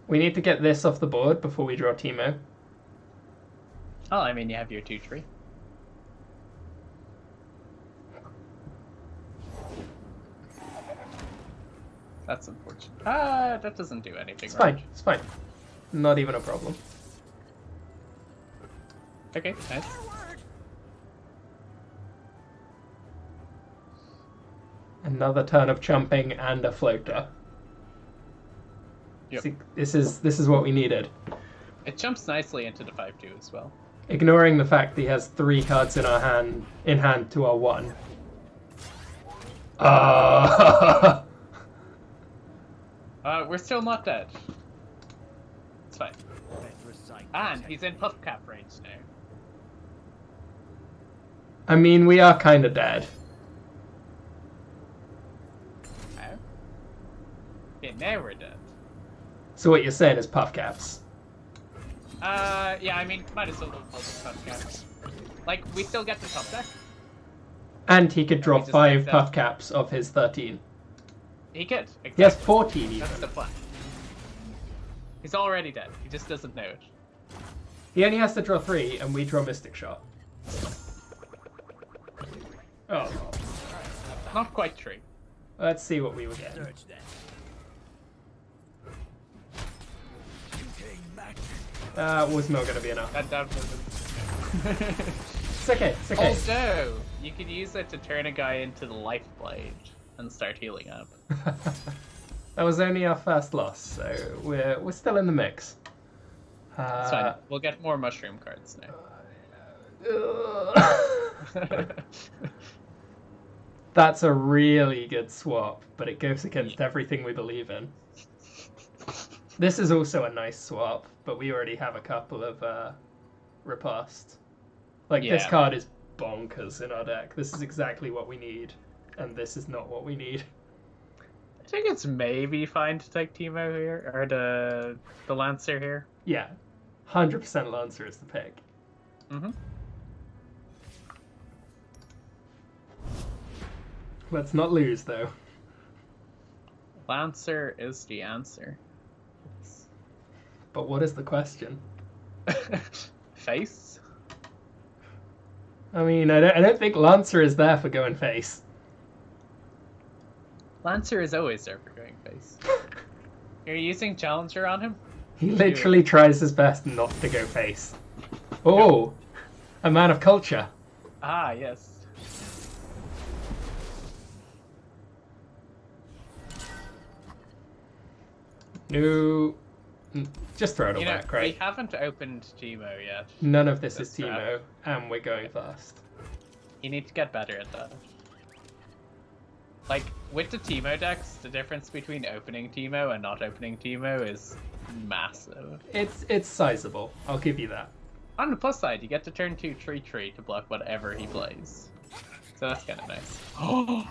We need to get this off the board before we draw Teemo. Oh, I mean, you have your 2-3. That's unfortunate. That doesn't do anything. It's right? fine. It's fine. Not even a problem. Okay, nice. Forward. Another turn of chumping and a floater. Yep. See, this is what we needed. It jumps nicely into the 5-2 as well. Ignoring the fact that he has 3 cards in hand to our 1. We're still not dead. It's fine. Let's recite And the he's in puff cap range now. I mean, we are kind of dead. Oh? Okay, now we're dead. So what you're saying is puff caps. Yeah, I mean, might as well call it puff caps. Like, we still get the top deck. And he could draw we just 5 make that- puff caps of his 13. He could. Exactly. He has 14 even. That's the plan. He's already dead. He just doesn't know it. He only has to draw 3, and we draw Mystic Shot. Oh, Not quite true. let's see what we were getting. search then. UK magic. Was not going to be enough. That wasn't. It's okay. It's okay. Also, you could use it to turn a guy into the life blade and start healing up. That was only our first loss, so we're still in the mix. It's fine. We'll get more mushroom cards now. That's a really good swap, but it goes against everything we believe in. This is also a nice swap, but we already have a couple of riposte. Like, this Yeah. card is bonkers in our deck. This is exactly what we need, and this is not what we need. I think it's maybe fine to take Teemo here, or the Lancer here. Yeah, 100% Lancer is the pick. Mm-hmm. Let's not lose, though. Lancer is the answer. But what is the question? Face? I mean, I don't think Lancer is there for going face. Lancer is always there for going face. You're using Challenger on him? He literally tries his best not to go face. Oh, a man of culture. Ah, yes. No, just throw it You know, back, right? we haven't opened Teemo yet. None of this is That's Teemo, and we're going fast. You need to get better at that. Like, with the Teemo decks, the difference between opening Teemo and not opening Teemo is massive. It's sizable. I'll give you that. On the plus side, you get to turn 2 tree to block whatever he plays. So that's kind of nice. Oh!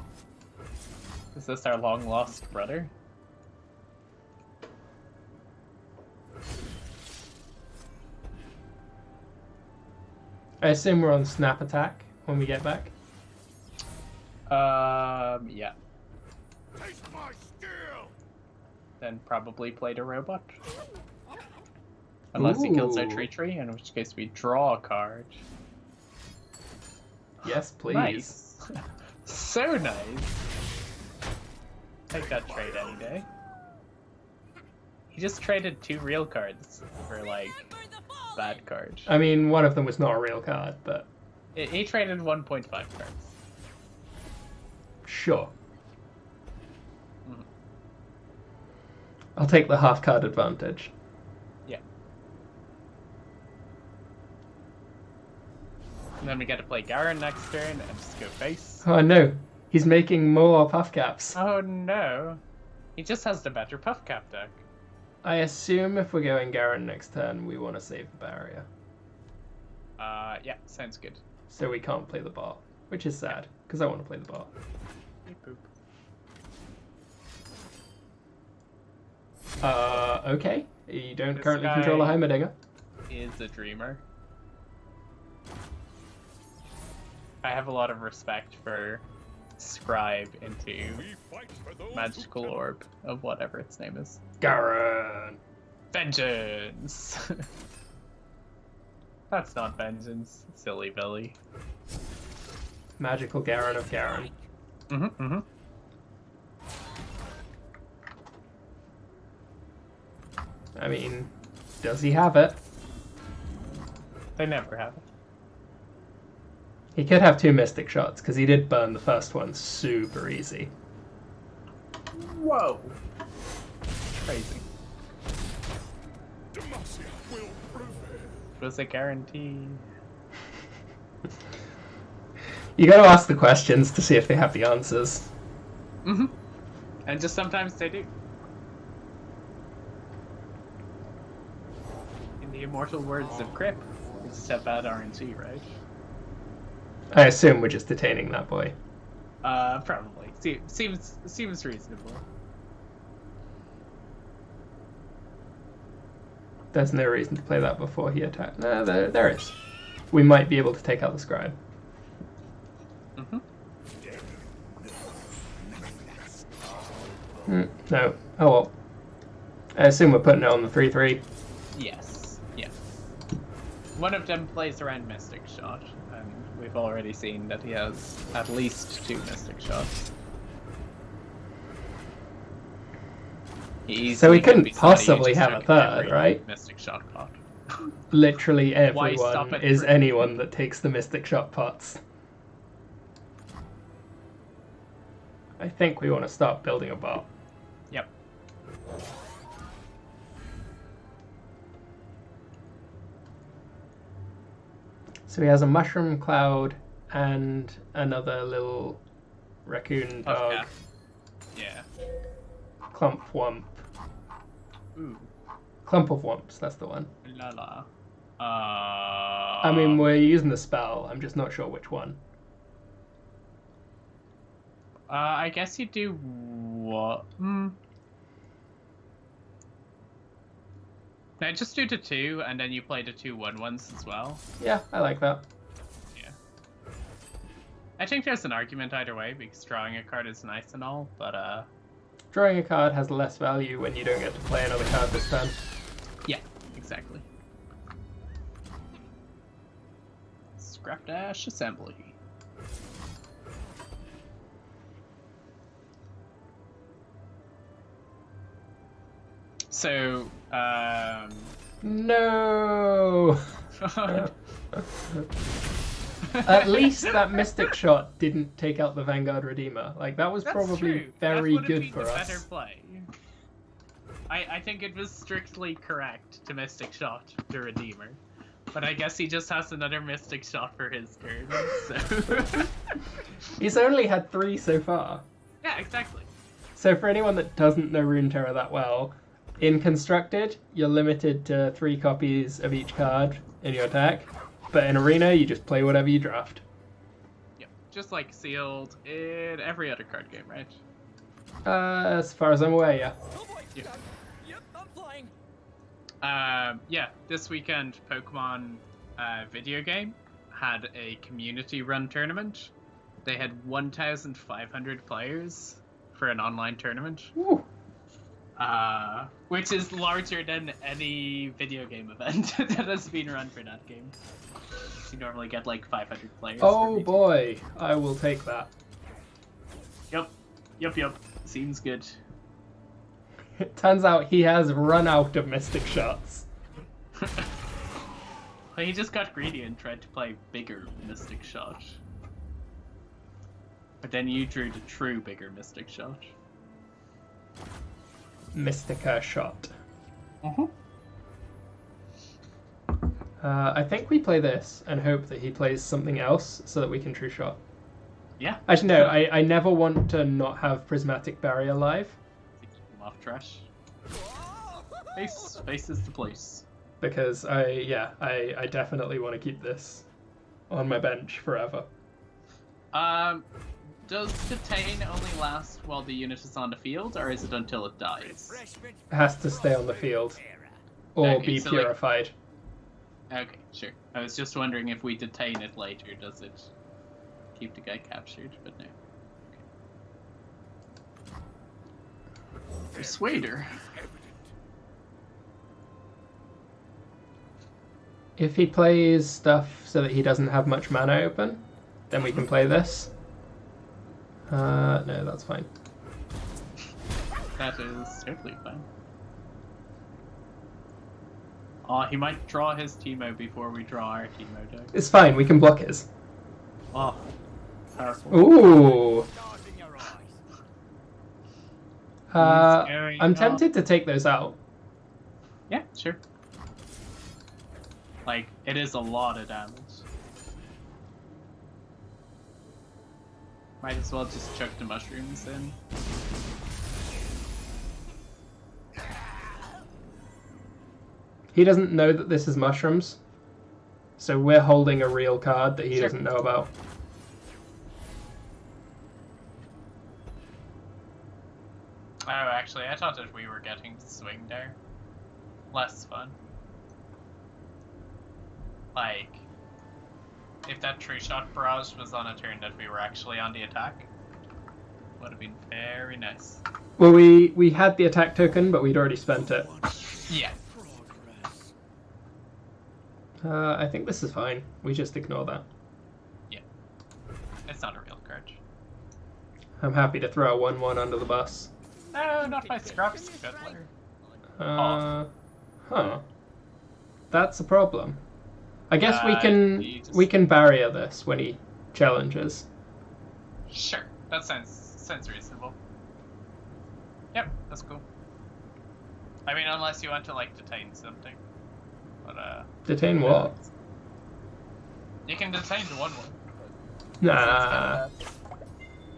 Is this our long lost brother? I assume we're on snap attack when we get back. Yeah. Taste my skill. Then probably played a robot. Unless he kills our Ooh. tree, in which case we draw a card. Yes, please. Nice. So nice. Take that trade any day. He just traded 2 real cards for, like, bad card. I mean, one of them was not a real card, but He traded 1.5 cards. sure. Mhm. I'll take the half card advantage. Yeah. And then we get to play Garen next turn and just go face. Oh no, he's making more puff caps. Oh no. He just has the better puff cap deck. I assume if we're going Garen next turn, we want to save the barrier. Yeah, sounds good. So we can't play the bot, which is sad, because I want to play the bot. Beep boop. Okay. You don't This currently guy- control a Heimerdinger. Is a dreamer. I have a lot of respect for Scribe into We fight for those who Magical cannot. Orb of whatever its name is. Garen! Vengeance! That's not vengeance, silly Billy. Magical Garen of Garen. Mm-hmm. I mean, does he have it? They never have it. He could have 2 Mystic Shots, because he did burn the first one super easy. Whoa! Crazy. Demacia will prevail. Was a guarantee. You gotta ask the questions to see if they have the answers. Mm-hmm. And just sometimes they do. In the immortal words of Crip, we just have bad RNG, right? I assume we're just detaining that boy. Probably. Seems reasonable. There's no reason to play that before he attacks. No, there is. We might be able to take out the Scribe. Mm-hmm. No. Oh well. I assume we're putting it on the 3-3. Yes. Yeah. One of them plays around Mystic Shot, and we've already seen that he has at least 2 Mystic Shots. So we couldn't possibly have a third, right? Mystic Shot pot. Literally Why stop everyone at is 3? anyone that takes the Mystic Shot pots. I think we want to start building a bot. Yep. So he has a Mushroom Cloud and another little raccoon Oh, dog. yeah. Clump Wump. Ooh. Clump of Wumps, that's the one. La la. I mean, we're using the spell, I'm just not sure which one. I guess you do what? No, just do the 2, and then you play the 2 1/1s as well. Yeah, I like that. Yeah. I think there's an argument either way, because drawing a card is nice and all, but Drawing a card has less value when you don't get to play another card this turn. yeah, exactly. Scrap Dash Assembly. So, No! At least that Mystic Shot didn't take out the Vanguard Redeemer. Like, that was That's probably true. very That would have good been for the us. better play. I think it was strictly correct to Mystic Shot the Redeemer. But I guess he just has another Mystic Shot for his turn, so... He's only had 3 so far. Yeah, exactly. So for anyone that doesn't know Runeterra that well, in Constructed, you're limited to 3 copies of each card in your deck. But in Arena, you just play whatever you draft. Yep, just like Sealed in every other card game, right? As far as I'm aware, yeah. Oh boy. Yeah. Yep, I'm flying. Yeah, this weekend Pokemon video game had a community-run tournament. They had 1,500 players for an online tournament, Woo. which is larger than any video game event that has been run for that game. You normally get like 500 players. for Oh each. boy, I will take that. Yep. Seems good. It turns out he has run out of Mystic Shots. Well, he just got greedy and tried to play bigger Mystic Shot. But then you drew the true bigger Mystic Shot. Mystica Shot. I think we play this and hope that he plays something else so that we can true shot. Yeah. Actually, no, I never want to not have Prismatic Barrier live. Love trash. Face is the place. Because I definitely want to keep this on my bench forever. Does Detain only last while the unit is on the field, or is it until it dies? It has to stay on the field or Okay, be so, purified. Okay, sure. I was just wondering if we detain it later, does it keep the guy captured? But no. Okay. Persuader. If he plays stuff so that he doesn't have much mana open, then we can play this. No, that's fine. That is totally fine. He might draw his Teemo before we draw our Teemo deck. It's fine, we can block his. Oh, powerful. Ooh! Going I'm up. tempted to take those out. Yeah, sure. Like, it is a lot of damage. Might as well just chuck the mushrooms in. He doesn't know that this is mushrooms, so we're holding a real card that he Sure. doesn't know about. Oh, actually, I thought that we were getting to swing there. Less fun. Like, if that true shot barrage was on a turn that we were actually on the attack, would have been very nice. Well, we had the attack token, but we'd already spent it. Yeah. I think this is fine. We just ignore that. It's not a real card. I'm happy to throw a 1/1 under the bus. No, not my Scrap Scuttler. Huh. That's a problem. I guess we he just- can barrier this when he challenges. Sure, that sounds reasonable. Yep, that's cool. I mean, unless you want to, like, detain something. But, Detain what? you can detain the 1/1. Nah.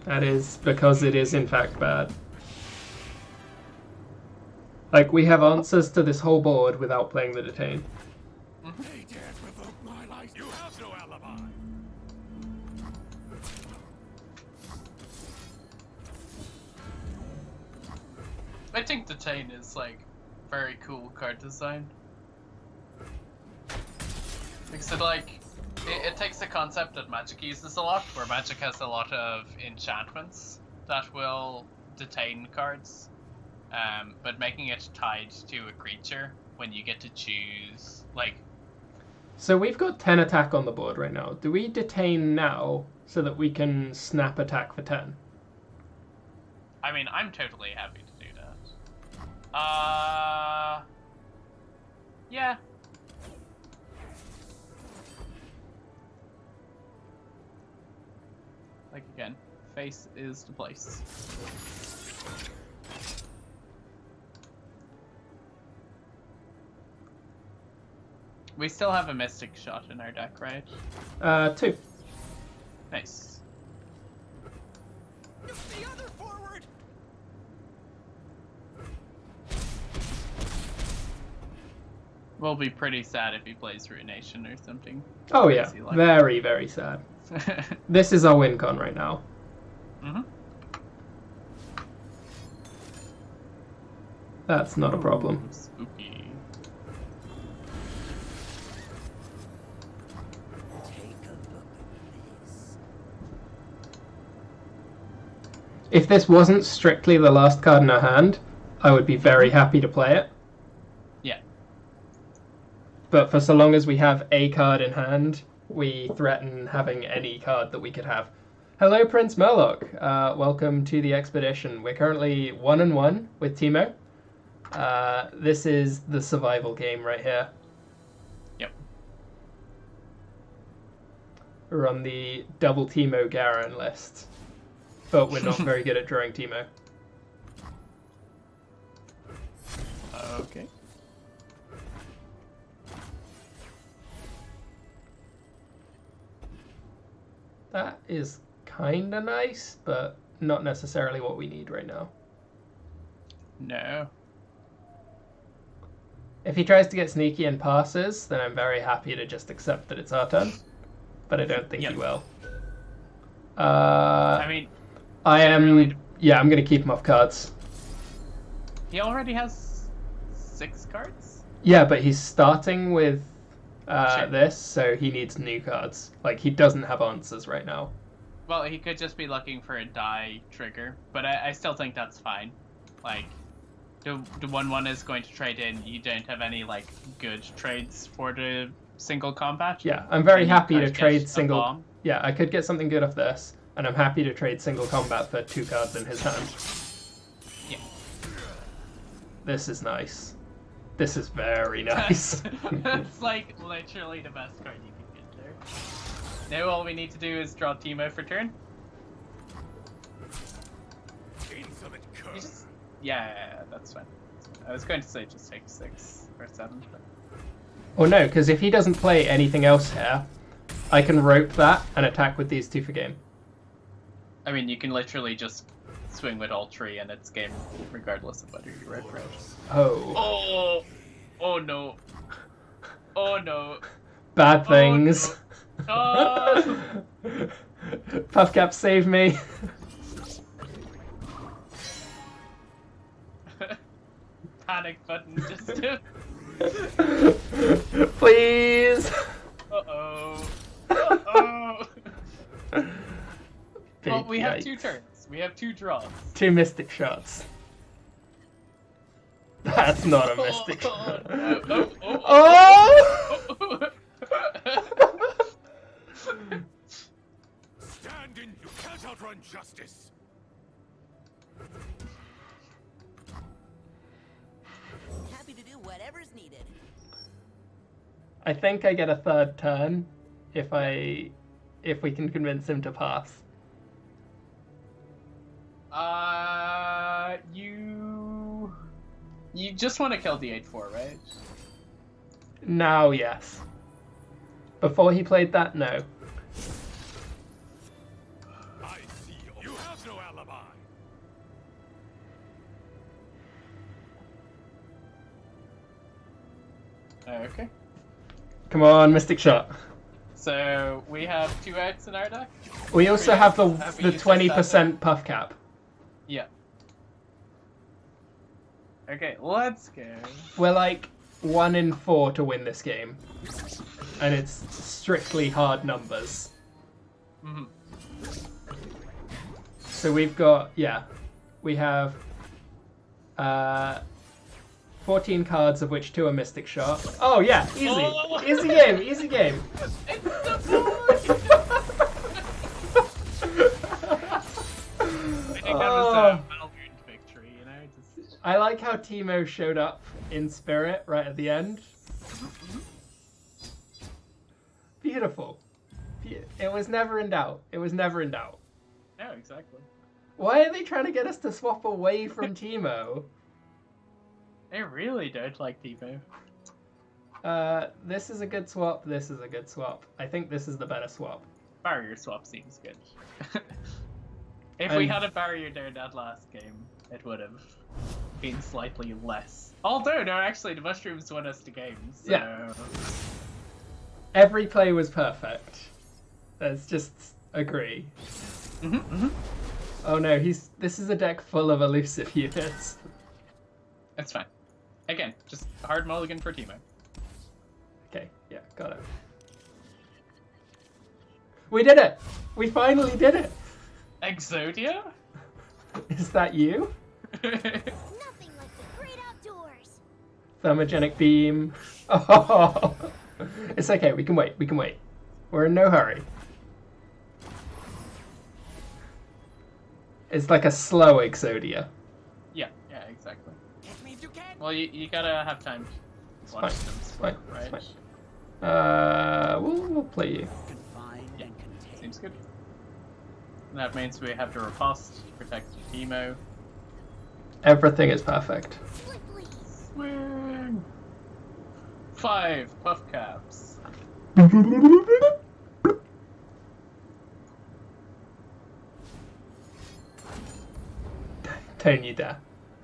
That is because it is in fact bad. Like, we have answers to this whole board without playing the detain. They dare provoke my life. You have no alibi. I think detain is, like, very cool card design. Because it, like, it takes the concept that Magic uses a lot, where Magic has a lot of enchantments that will detain cards, but making it tied to a creature when you get to choose, like... So we've got 10 attack on the board right now. Do we detain now so that we can snap attack for 10? I mean, I'm totally happy to do that. Yeah. Like, again, face is the place. We still have a Mystic Shot in our deck, right? 2. Nice. The other forward. We'll be pretty sad if he plays Ruination or something. Oh yeah, Crazy like very, very sad. This is our win con right now. Mm-hmm. That's not a problem. Spooky. If this wasn't strictly the last card in our hand, I would be very happy to play it. Yeah. But for so long as we have a card in hand, we threaten having any card that we could have. Hello, Prince Murloc. Welcome to the expedition. We're currently 1-1 with Teemo. This is the survival game right here. Yep. We're on the double Teemo Garen list. But we're not very good at drawing Teemo. Okay. That is kind of nice, but not necessarily what we need right now. No. If he tries to get sneaky and passes, then I'm very happy to just accept that it's our turn. But I don't think he will. I mean, I am... Yeah, I'm going to keep him off cards. he already has 6 cards? Yeah, but he's starting with Sure. this, so he needs new cards. Like, he doesn't have answers right now. Well, he could just be looking for a die trigger, but I still think that's fine. Like, the 1/1 is going to trade in. You don't have any, like, good trades for the single combat. Yeah, I'm very And you happy to could get trade a single... bomb. Yeah, I could get something good off this, and I'm happy to trade single combat for 2 cards in his hand. Yeah. This is nice. This is very nice. That's like literally the best card you can get there. Now all we need to do is draw Teemo for turn. Insolent You curse. just... Yeah, that's fine. I was going to say just take 6 or 7, but... Well, no, because if he doesn't play anything else here, I can rope that and attack with these 2 for game. I mean, you can literally just swing with all 3 and it's game regardless of whether you rope or out. Oh. Oh! Oh no. Oh no. Bad things. Oh! Puffcap, save me. Panic button just to... Please. Uh-oh. Uh-oh. Big Well, we have 2 yikes. turns. We have 2 draws. 2 mystic shots. That's not a mystic shot. Oh! Oh! Stand in. You can't outrun justice. Happy to do whatever's needed. I think I get a 3rd turn if we can convince him to pass. You just want to kill the 8/4, right? Now, yes. Before he played that, no. I see. You have no alibi. Okay. Come on, mystic shot. So we have 2 outs in our deck. We also have the Have we the used 20% puff cap. Yeah. Okay, let's go. We're like 1 in 4 to win this game, and it's strictly hard numbers. Mhm. So we've got we have 14 cards, of which 2 are mystic shot. Oh yeah, easy, Oh. easy game, easy game. I think that was a well-earned victory, you know. Just... I like how Teemo showed up in spirit right at the end. Beautiful. It was never in doubt. It was never in doubt. No, exactly. Why are they trying to get us to swap away from Teemo? They really don't like Teemo. This is a good swap. This is a good swap. I think this is the better swap. Barrier swap seems good. If we had a barrier there that last game, it would have been slightly less. Although, no, actually, the mushrooms won us the game, so... Yeah. Every play was perfect. Let's just agree. Oh no, this is a deck full of elusive units. That's fine. Again, just hard mulligan for Teemo. Okay, yeah, got it. We did it! We finally did it! Exodia? Is that you? Nothing like the great outdoors. Thermogenic beam. Oh, it's okay, we can wait, we can wait. We're in no hurry. It's like a slow Exodia. Yeah, exactly. Catch me if you can. Well, you gotta have time to watch fine, them it's split, fine, right? it's fine. We'll play you. Confined Yeah, and contained. seems good. And that means we have to riposte to protect Teemo. Everything is perfect. Split, please. Swing! 5 puff caps. tone you down.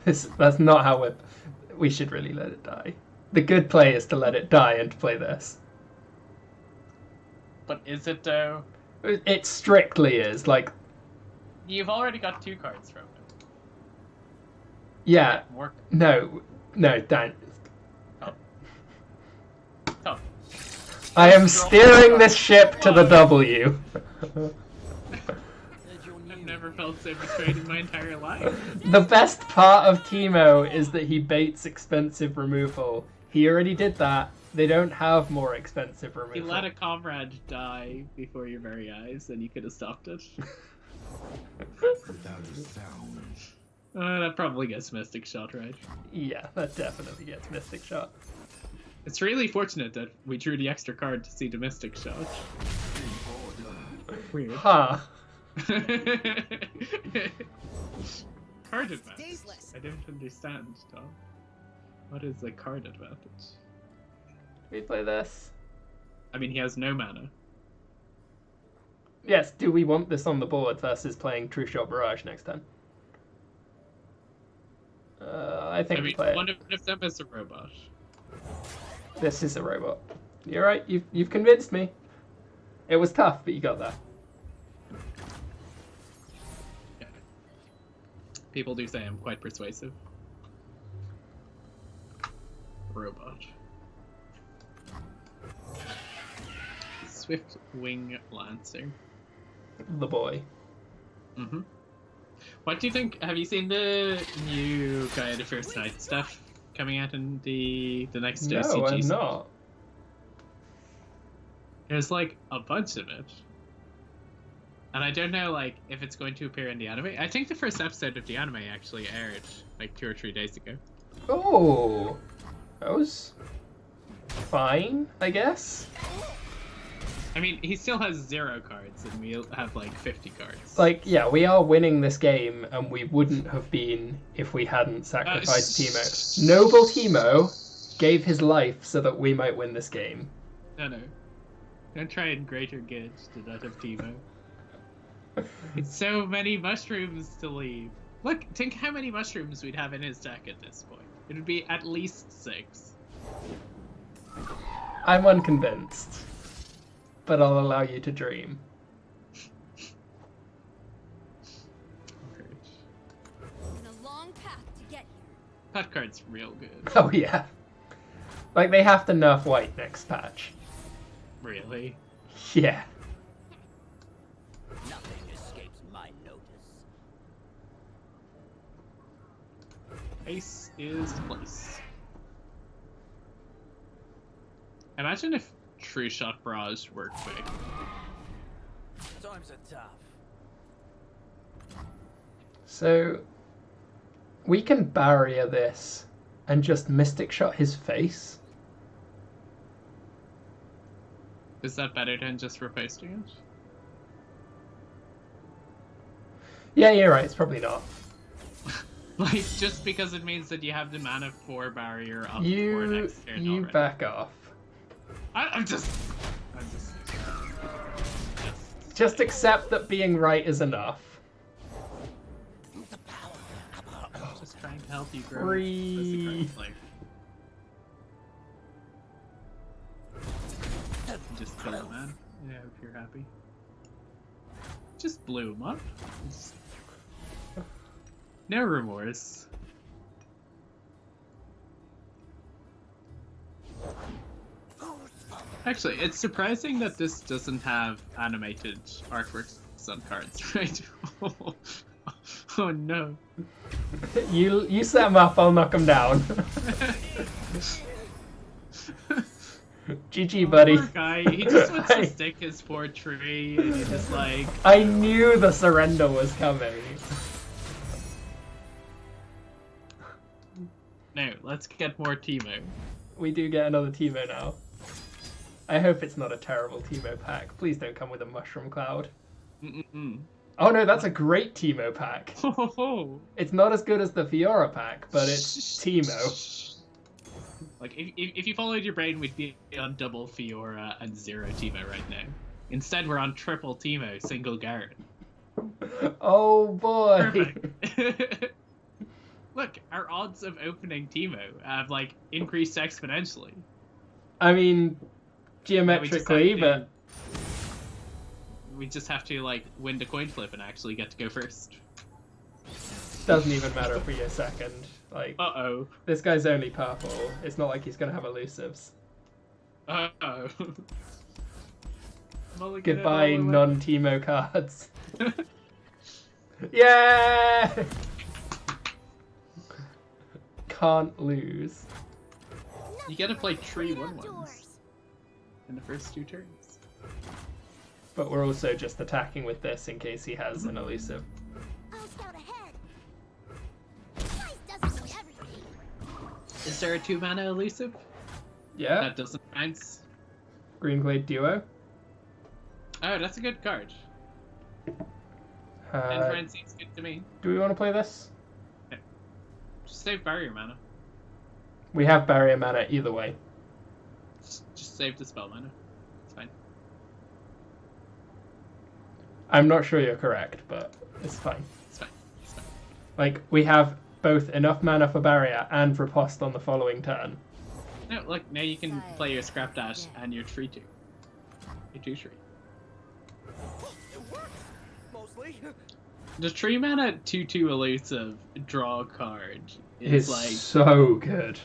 That's not how we should really let it die. The good play is to let it die and to play this. But is it though? It strictly is. Like, You've already got 2 cards from it. yeah, More. no, Dan. Oh. I am steering this ship to the W. I've never felt so betrayed in my entire life. The best part of Teemo is that he baits expensive removal. He already did that. They don't have more expensive removal. You let a comrade die before your very eyes, and you could have stopped it. Without a sound. That probably gets Mystic Shot, right? Yeah, that definitely gets Mystic Shot. It's really fortunate that we drew the extra card to see the Mystic Shot. Weird. Huh. Card advantage? I don't understand, Tom. What is the card advantage? We play this. I mean, he has no mana. Yes, do we want this on the board versus playing True Shot Barrage next turn? I think we play it. One of them is a robot. This is a robot. You're right, you've convinced me. It was tough, but you got there. Yeah. People do say I'm quite persuasive. Robot. Swift Wing Lancer. The boy. Mm-hmm. What do you think? Have you seen the new Gaia the First Night stuff coming out in the next No, OCG I'm stuff? not. There's like a bunch of it. And I don't know like if it's going to appear in the anime. I think the first episode of the anime actually aired like 2 or 3 days ago. Oh, that was fine, I guess. I mean, he still has 0 cards, and we'll have like 50 cards. Like, yeah, we are winning this game, and we wouldn't have been if we hadn't sacrificed Teemo. Noble Teemo gave his life so that we might win this game. No. Don't try and greater good to that of Teemo. It's so many mushrooms to leave. Look, think how many mushrooms we'd have in his deck at this point. It would be at least 6. I'm unconvinced, but I'll allow you to dream. And a long path to get here. That card's real good. Oh, yeah. Like, they have to nerf white next patch. Really? Yeah. Nothing escapes my notice. Ace is place. Imagine if True Shot Bras were quick. Times are tough. So, we can barrier this and just Mystic Shot his face. Is that better than just reposting it? Yeah, you're right, it's probably not. Like, just because it means that you have the mana 4 barrier up for You next turn already. back off. I'm just... Just accept that being right is enough. Just trying to help you grow. Free. Like, just kill him, man. Yeah, I hope you're happy. Just blew him up. Just... No remorse. Actually, it's surprising that this doesn't have animated artworks on cards, right? Oh no. You set him up, I'll knock him down. GG, buddy. Poor guy, he just wants to stick his 4 tree, and he's just like... I knew the surrender was coming. No, let's get more Teemo. We do get another Teemo now. I hope it's not a terrible Teemo pack. Please don't come with a mushroom cloud. Mm-mm-mm. Oh no, that's a great Teemo pack. Ho ho ho! It's not as good as the Fiora pack, but it's Teemo. Like, if you followed your brain, we'd be on double Fiora and 0 Teemo right now. Instead, we're on triple Teemo, single Garen. Oh boy. Perfect. Look, our odds of opening Teemo have like increased exponentially. I mean, geometrically, but we just have to like win the coin flip and actually get to go first. doesn't even matter if we go second. Like, Uh-oh. this guy's only purple. It's not like he's gonna have elusives. Uh-oh. Goodbye, non-Teemo cards. Yeah! Can't lose. You gotta play 3 1/1s in the first 2 turns. But we're also just attacking with this in case he has an elusive. I'll scout ahead. Size doesn't mean everything. Is there a 2-mana elusive? Yeah, That doesn't bounce. Green Glade Duo. Oh, that's a good card. Friend seems good to me. Do we want to play this? Just save barrier mana. We have barrier mana either way. Just save the spell mana. It's fine. I'm not sure you're correct, but it's fine. It's fine. It's fine. Like, we have both enough mana for barrier and riposte on the following turn. No, look, now you can play your Scrap Dash and your 3-2. Your 2-3. It works! Mostly. The 3-mana 2-2 elusive draw card is It's like so good.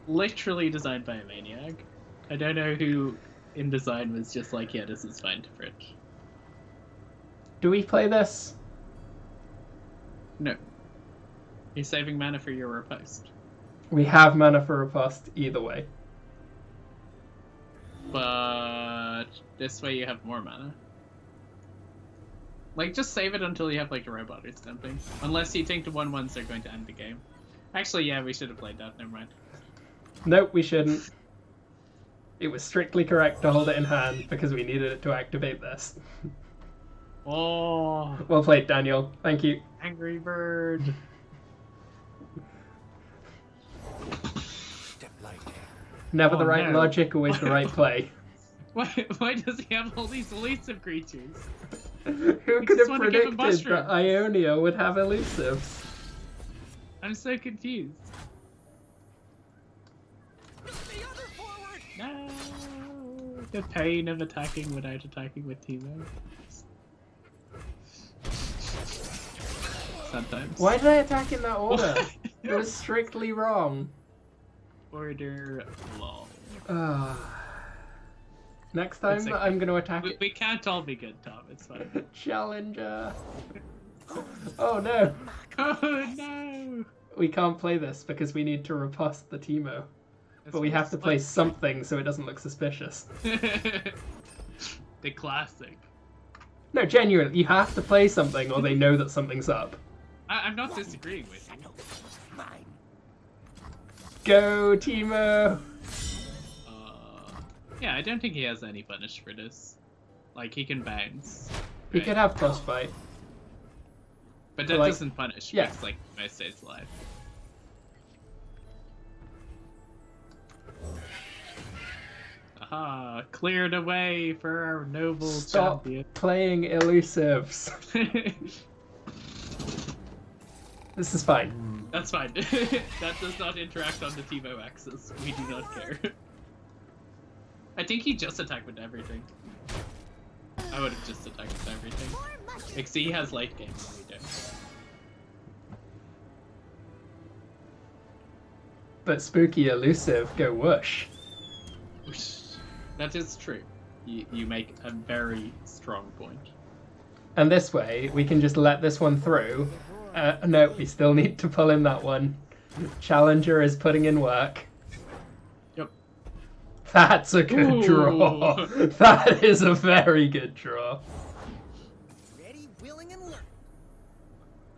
literally designed by a maniac. I don't know who in design was just like, yeah, this is fine for it. Do we play this? No. You're saving mana for your riposte. We have mana for riposte either way. But this way you have more mana. Like, just save it until you have, like, a robot or something. Unless you think the 1/1s are going to end the game. Actually, yeah, we should have played that. Never mind. Nope, we shouldn't. It was strictly correct to hold it in hand because we needed it to activate this. Oh, Well played, Daniel. Thank you. Angry Bird. Step lightly. Never Oh, the right no. logic, always the right play. Why does he have all these elusive creatures? Who could just have wanna give him predicted mushrooms. that Ionia would have elusives? I'm so confused. The other forward! No, the pain of attacking without attacking with Teemo. Sometimes. Why did I attack in that order? It was strictly wrong. Order lol. Next time It's okay. I'm going to attack it. We can't all be good, Tom. It's fine. Challenger. Oh no. Oh no! We can't play this because we need to riposte the Teemo. That's But we have to play like- something so it doesn't look suspicious. The classic. No, genuinely, you have to play something or they know that something's up. I'm not disagreeing with you. Mine. Go, Teemo! Yeah, I don't think he has any punish for this. Like, he can bounce. He right? could have Frostbite. But that like- doesn't punish. yeah. Makes, like, most stays alive. Aha! Cleared a way for our noble Stop champion. playing elusives. This is fine. That's fine. That does not interact on the Teemo axis. We do not care. I think he just attacked with everything. I would have just attacked with everything. More mushrooms. Like, see, he has late game and we don't. But spooky elusive, go whoosh. That is true. You make a very strong point. And this way, we can just let this one through. No, we still need to pull in that one. Challenger is putting in work. Yep. That's a good Ooh. draw. That is a very good draw. Ready, willing, and learning.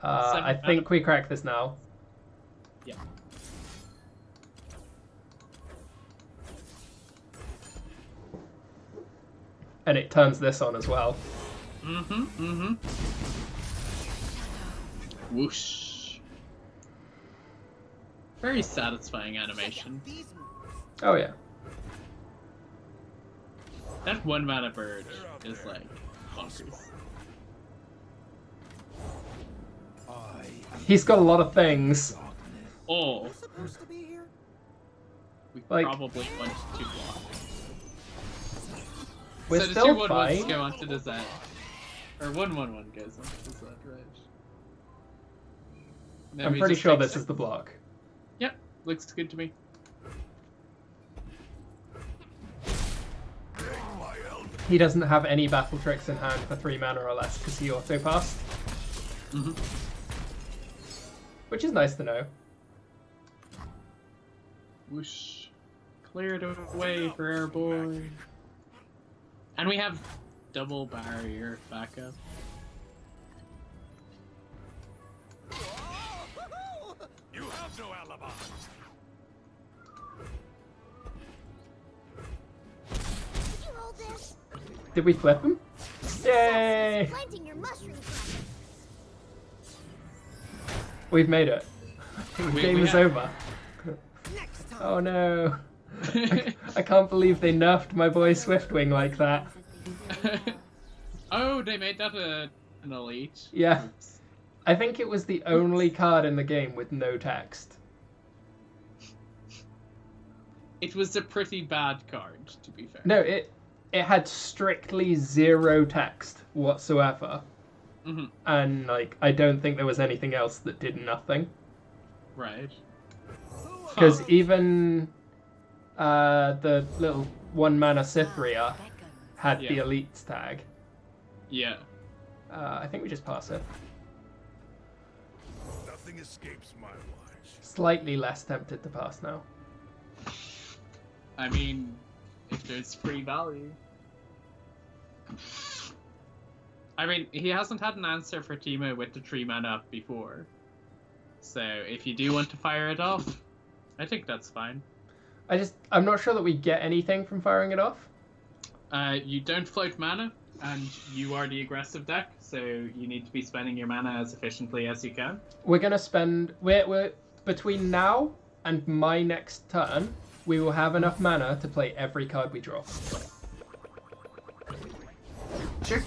I think we crack this now. Yeah. And it turns this on as well. Whoosh. Very satisfying animation. These moves. Oh yeah. That 1-mana bird is like bonkers. He's got a lot of things. Oh, You're supposed to be here. we Like- probably want to block. We're So the still 2-1-1s fine. go onto the Z. Or 1-1-1 goes onto the Z, right? Then I'm we pretty just sure take this six. is the block. Yep, looks good to me. He doesn't have any battle tricks in hand for 3 mana or less because he auto passed, Mm-hmm. which is nice to know. Whoosh. Cleared away for our boy. And we have double barrier backup. You have no alibi. Did you hold this? Did we flip him? Yay! Planting your mushroom crop. We've made it. The game we is have- over. Oh no. I can't believe they nerfed my boy Swiftwing like that. Oh, they made that an elite. Yeah. Oops. I think it was the only card in the game with no text. It was a pretty bad card, to be fair. No, it had strictly 0 text whatsoever. Mm-hmm. And like I don't think there was anything else that did nothing. Right. Because Huh. even the little 1 mana Cythria had the Yeah. elites tag. Yeah. I think we just pass it. Nothing escapes my watch. Slightly less tempted to pass now. I mean, if there's free value. I mean, he hasn't had an answer for Teemo with the 3 mana up before. So if you do want to fire it off, I think that's fine. I'm not sure that we get anything from firing it off. You don't float mana, and you are the aggressive deck, so you need to be spending your mana as efficiently as you can. We're gonna spend. We're between now and my next turn. We will have enough mana to play every card we draw. Sure.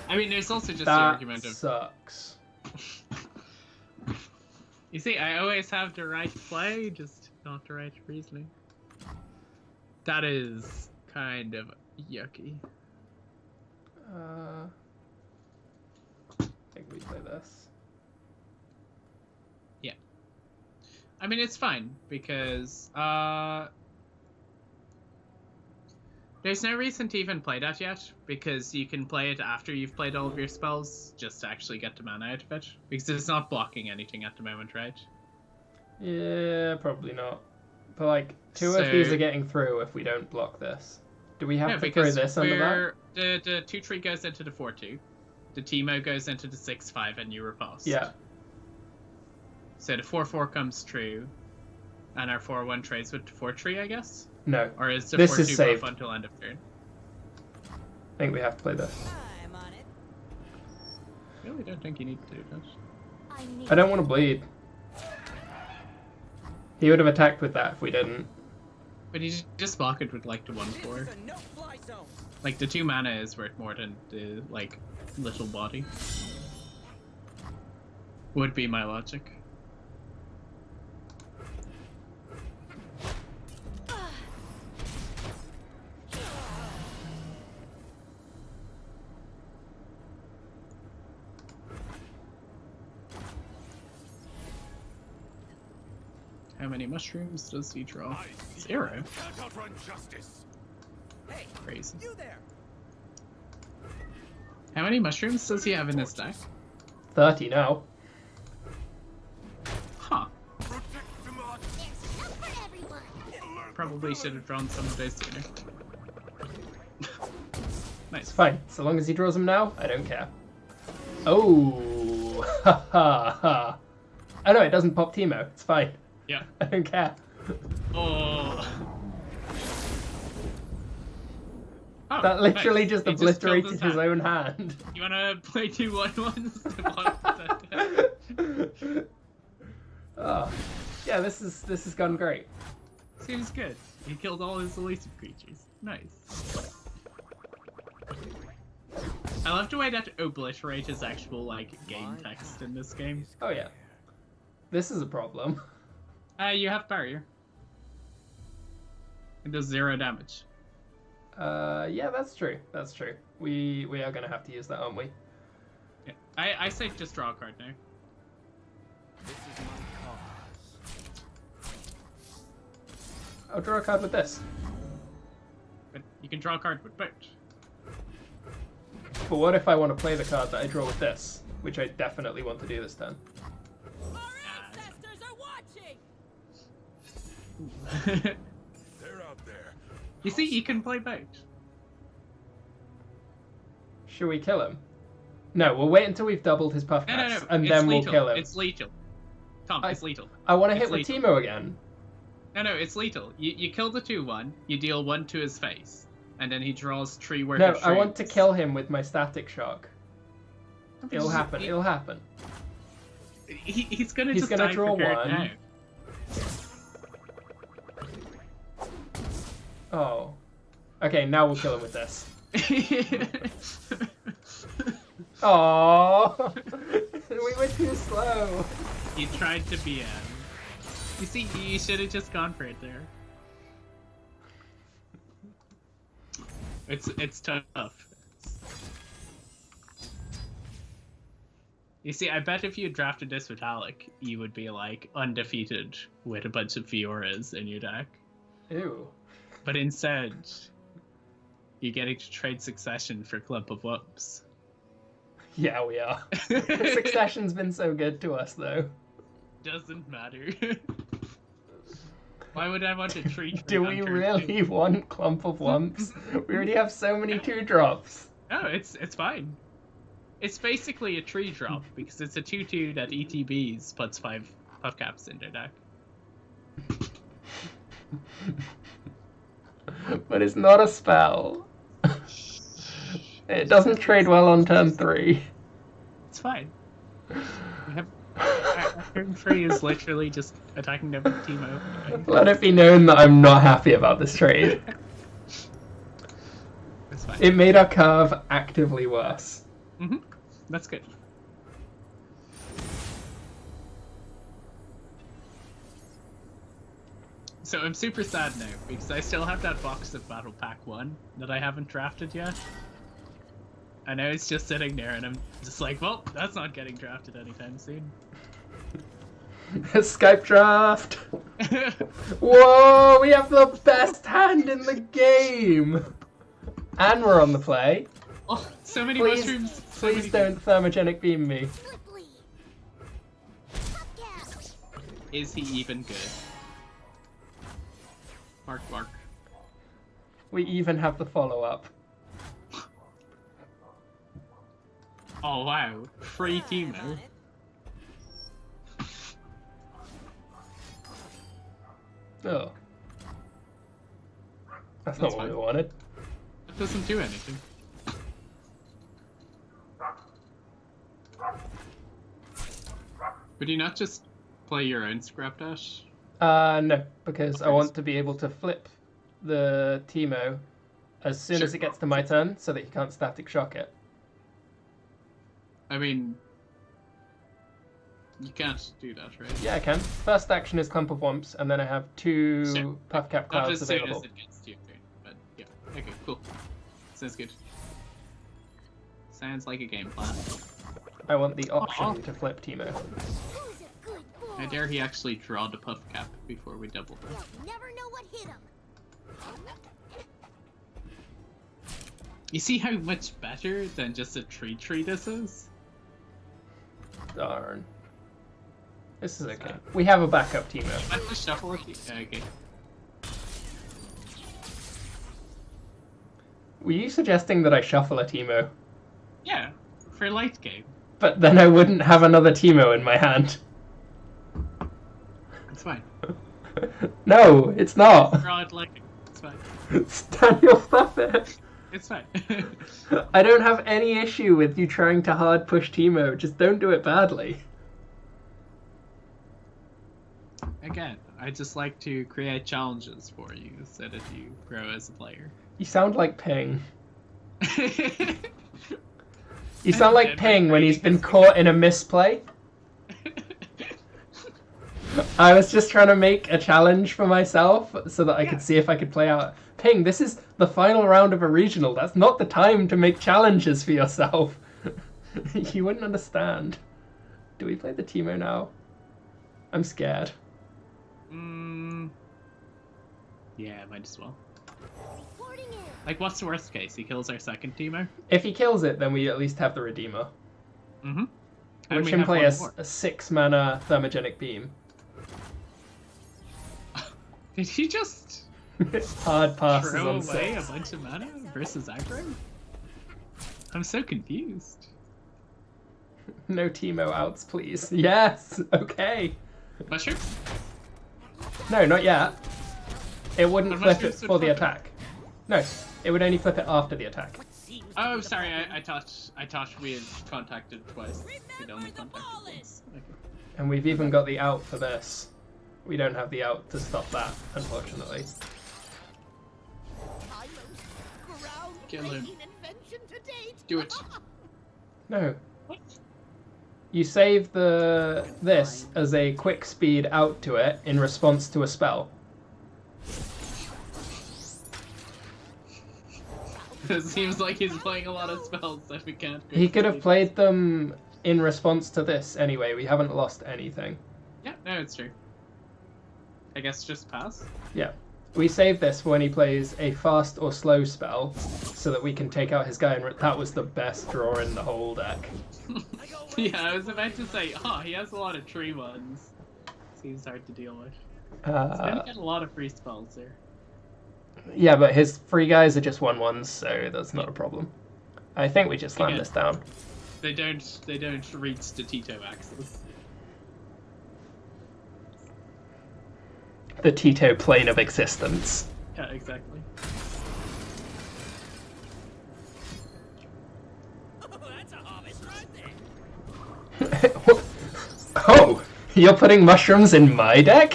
I mean, there's also just the That argument of... sucks. You see, I always have the right play, just not the right reasoning. That is kind of yucky. I think we play this. I mean, it's fine, because, there's no reason to even play that yet, because you can play it after you've played all of your spells, just to actually get the mana out of it. Because it's not blocking anything at the moment, right? Yeah, probably not. But like, 2 of So- these are getting through if we don't block this. Do we have No, to throw because this under that? the 2-3 goes into the 4-2, the Teemo goes into the 6-5, and you repulse. Yeah. So the 4-4 comes true, and our 4-1 trades with the 4-3, I guess? No. Or is the This 4-2 is saved. buff until end of turn? I think we have to play this. I'm on it. I really don't think you need to do that. I don't want to bleed. He would have attacked with that if we didn't. But you just block it with, like, the 1-4. This is a no-fly zone. Like, the 2 mana is worth more than the, like, little body. Would be my logic. How many mushrooms does he draw? I see 0. you can't outrun justice. Hey, Crazy. you there? How many mushrooms does he have in his deck? 30 now. Huh. Protect the mark. There's enough for everyone. Probably should have drawn some of those sooner. Nice. It's fine. So long as he draws them now, I don't care. Oh, ha ha ha. Oh no, it doesn't pop Teemo. It's fine. Yeah. I don't care. Oh. Oh, That literally nice. just He killed obliterated his hand. own hand. You wanna play 2 1-1s to block that? Oh, yeah, this has gone great. Seems good. He killed all his elusive creatures. Nice. I love the way that obliterate is actual, like, game text in this game. Oh yeah. This is a problem. You have barrier. It does 0 damage. Yeah, that's true. That's true. We are gonna have to use that, aren't we? Yeah. I say just draw a card now. This is my cause. I'll draw a card with this. But you can draw a card with both. But what if I want to play the card that I draw with this? Which I definitely want to do this turn. Our ancestors are watching. They're out there. You see, you can play both. Should we kill him? No, we'll wait until we've doubled his puff No, caps, no. and It's then we'll lethal. kill him. It's lethal. Tom, it's lethal. I want to It's hit with lethal. Teemo again. No, it's lethal. You kill the 2/1, you deal 1 to his face, and then he draws 3 worth No, of I want to shrooms. kill him with my static shock. It'll happen. It'll happen. He's gonna He's just gonna die draw prepared one. now. Oh. Okay, now we'll kill him with this. Oh, we were too slow. You tried to be You see, you should have just gone for it there. It's tough. You see, I bet if you drafted this with Alec, you would be like undefeated with a bunch of Fioras in your deck. Ew. But instead, you're getting to trade Succession for Clump of Whoops. Yeah, we are. Succession's been so good to us, though. Doesn't matter. Why would I want a tree? Do we really want Clump of Wumps? We already have so many 2-drops. No, it's fine. It's basically a tree drop because it's a 2/2 that ETBs puts 5 puff caps in their deck. But it's not a spell. It doesn't trade well on turn 3. It's fine. We have turn 3 is literally just attacking them with Teemo. Let it be known that I'm not happy about this trade. It's fine. It made our curve actively worse. That's good. So I'm super sad now because I still have that box of Battle Pack 1 that I haven't drafted yet. I know it's just sitting there and I'm just like, well, that's not getting drafted anytime soon. Skype draft! Whoa, we have the best hand in the game! And we're on the play. Oh, so many Please, mushrooms. So please many don't thermogenic beam me. Swiftly. Podcast. Is he even good? Mark, Mark. We even have the follow-up. Oh wow, free Teemo. Oh. That's That's not what fine. we wanted. It doesn't do anything. Would you not just play your own scrap dash? No, because I want to be able to flip the Teemo as soon as Sure. it gets to my turn so that he can't static shock it. I mean, you can't do that, right? Yeah, I can. First action is Clump of Wumps, and then I have 2 Sure. Puff Cap Not Clouds as soon available. as it gets to your turn, but yeah. Okay, cool. Sounds good. Sounds like a game plan. I want the option Aw. to flip Teemo. Who's a good boy? How dare he actually draw the puff cap before we double them? You'll never know what hit him. You see how much better than just a tree this is? Darn. This is okay. We have a backup Teemo. I have to shuffle it. Okay. Were you suggesting that I shuffle a Teemo? Yeah, for late game. But then I wouldn't have another Teemo in my hand. It's fine. No, it's not. Draw it like it. It's fine. Daniel, stop it. It's fine. I don't have any issue with you trying to hard push Teemo. Just don't do it badly. Again, I just like to create challenges for you so that you grow as a player. You sound like Ping. You sound like Ping when he's been caught in a misplay. I was just trying to make a challenge for myself so that I could see if I could play out. Ping, this is the final round of a regional. That's not the time to make challenges for yourself. You wouldn't understand. Do we play the Teemo now? I'm scared. Yeah, might as well. Reporting in. Like, what's the worst case? He kills our second Teemo? If he kills it, then we at least have the Redeemer. Mm-hmm. And Which we can have play one a more. 6-mana thermogenic beam. Did he just Hard passes throw on away 6. a bunch of mana versus aggro? I'm so confused. No Teemo outs, please. Yes! Okay. Mushrooms? No, not yet. It wouldn't But flip it mushrooms would for the flip it. attack. No, it would only flip it after the attack. Oh, sorry, I thought we had contacted twice. We'd only contacted once. Okay. And we've even got the out for this. We don't have the out to stop that, unfortunately. Kill him. Invention to date. Do it. No. What? You save this as a quick speed out to it in response to a spell. It seems like he's playing a lot of spells that we can't. He could have played them in response to this anyway. We haven't lost anything. Yeah, no, it's true. I guess just pass. Yeah. We save this for when he plays a fast or slow spell so that we can take out his guy. And that was the best draw in the whole deck. Yeah, I was about to say, he has a lot of tree ones. Seems hard to deal with. He's gonna get a lot of free spells here. Yeah, but his free guys are just 1/1s, so that's not a problem. I think we just slam Again. this down. They don't reach the Tito axis. The Tito plane of existence. Yeah, exactly. Oh, that's a harvest right there. Oh, you're putting mushrooms in my deck?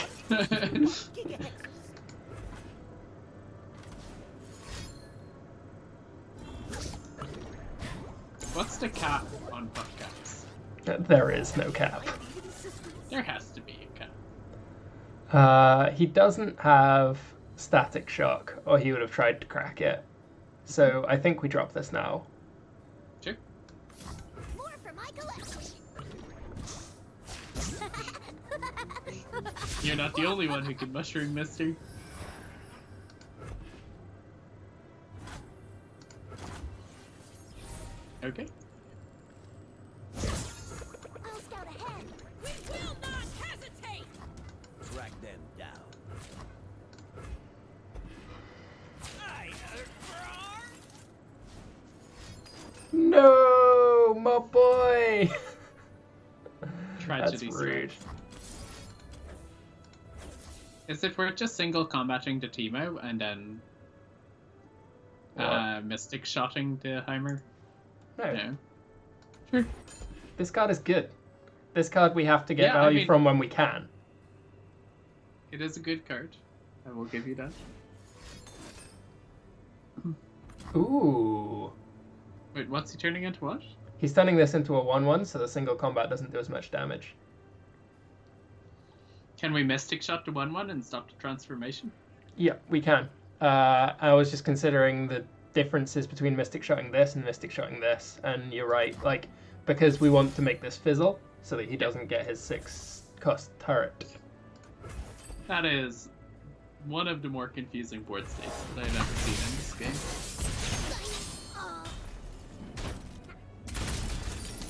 What's the cap on puff caps? There is no cap. There has to be a cap. He doesn't have static shock, or he would have tried to crack it. So I think we drop this now. Sure. More for my collection. You're not the only one who can mushroom, mister. Okay. I'll scout ahead. We will not hesitate! Track them down. No, my boy! Tragedy That's rude. Is it worth just single combating the Teemo and then mystic shotting the Heimer? No, No. Sure. this card is good. This card we have to get Yeah, I value mean- from when we can. It is a good card. I will give you that. Ooh. Wait, what's he turning into what? He's turning this into a 1/1, so the single combat doesn't do as much damage. Can we mystic shot the 1/1 and stop the transformation? Yeah, we can. I was just considering the differences between Mystic Shotting this and Mystic Shotting this, and you're right, like, because we want to make this fizzle so that he doesn't get his 6-cost turret. That is one of the more confusing board states that I've ever seen in this game.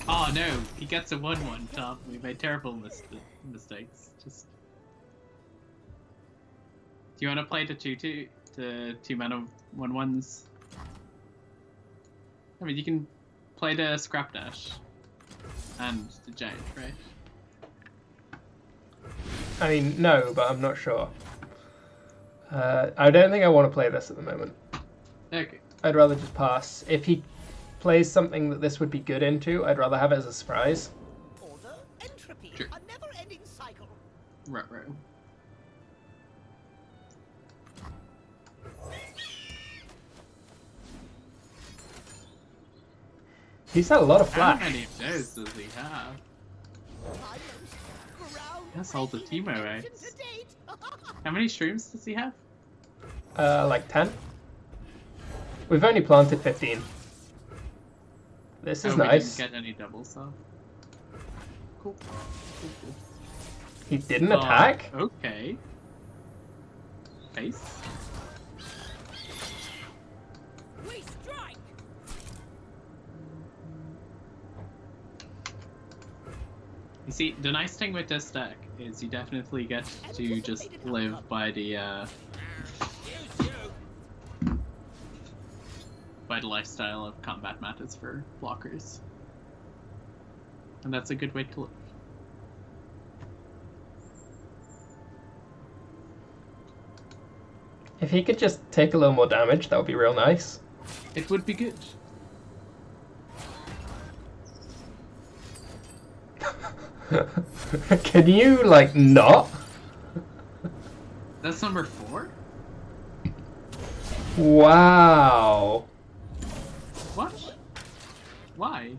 Oh no, he gets a 1/1 top. We made terrible mistakes. Just. Do you want to play the 2/2, the 2-mana 1/1s? I mean, you can play the Scrap Dash and the Giant, right? I mean, no, but I'm not sure. I don't think I want to play this at the moment. Okay. I'd rather just pass. If he plays something that this would be good into, I'd rather have it as a surprise. Order, entropy, Sure. a never-ending cycle. Right. He's had a lot of How flash. many of those does he have? Silence, ground That's all the Teemo, eh? Congratulations to date. How many streams does he have? Like 10. We've only planted 15. This is We nice. didn't get any doubles though. Cool. Cool. He didn't attack? Okay. Face. We strike. You see, the nice thing with this deck is you definitely get to just live by the lifestyle of combat matters for blockers. And that's a good way to live. If he could just take a little more damage, that would be real nice. It would be good. Can you, like, not? That's number 4? Wow. What? Why?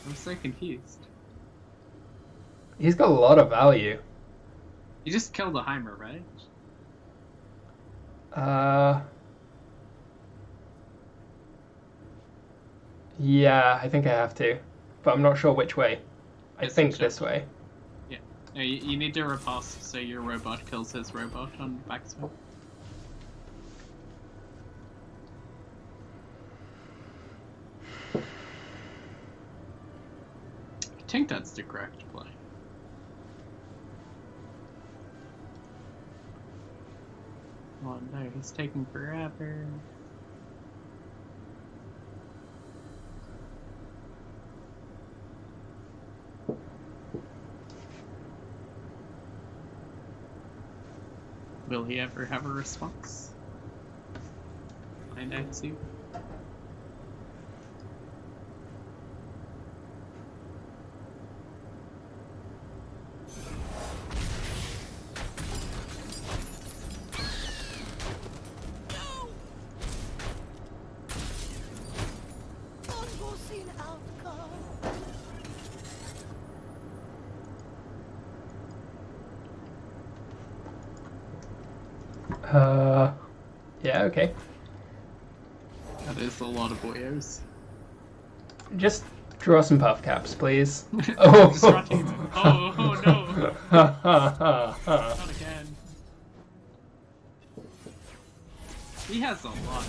I'm so confused. He's got a lot of value. You just killed a Heimer, right? Yeah, I think I have to. But I'm not sure which way. I Yes, think check. this way. Yeah. No, you need to riposte so your robot kills his robot on backswing. I think that's the correct play. Oh no, he's taking forever. Will he ever have a response? Find out soon. Unforeseen outcome. Yeah, okay. That is a lot of boyos. Just draw some puff caps, please. Oh, Oh, oh no! Not again. He has a lot now.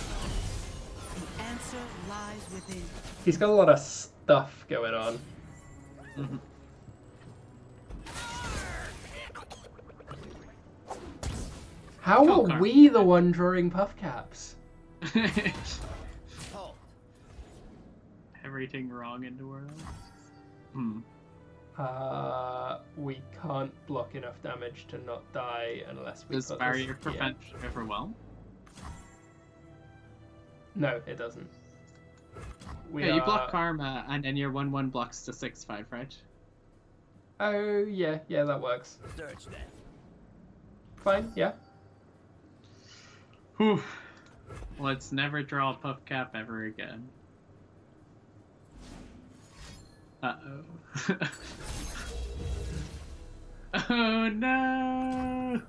The answer lies within. He's got a lot of stuff going on. Mhm. How Oh, are Carl. we the one drawing puff caps? Everything wrong in the world. We can't block enough damage to not die unless we Does put barrier this... prevent overwhelm? No, it doesn't. Yeah, you block Karma, and then your 1/1 blocks the 6/5, right? Oh, yeah, that works. Search that. Fine, yeah. Whew. Let's never draw a puff cap ever again. Uh-oh. Oh no!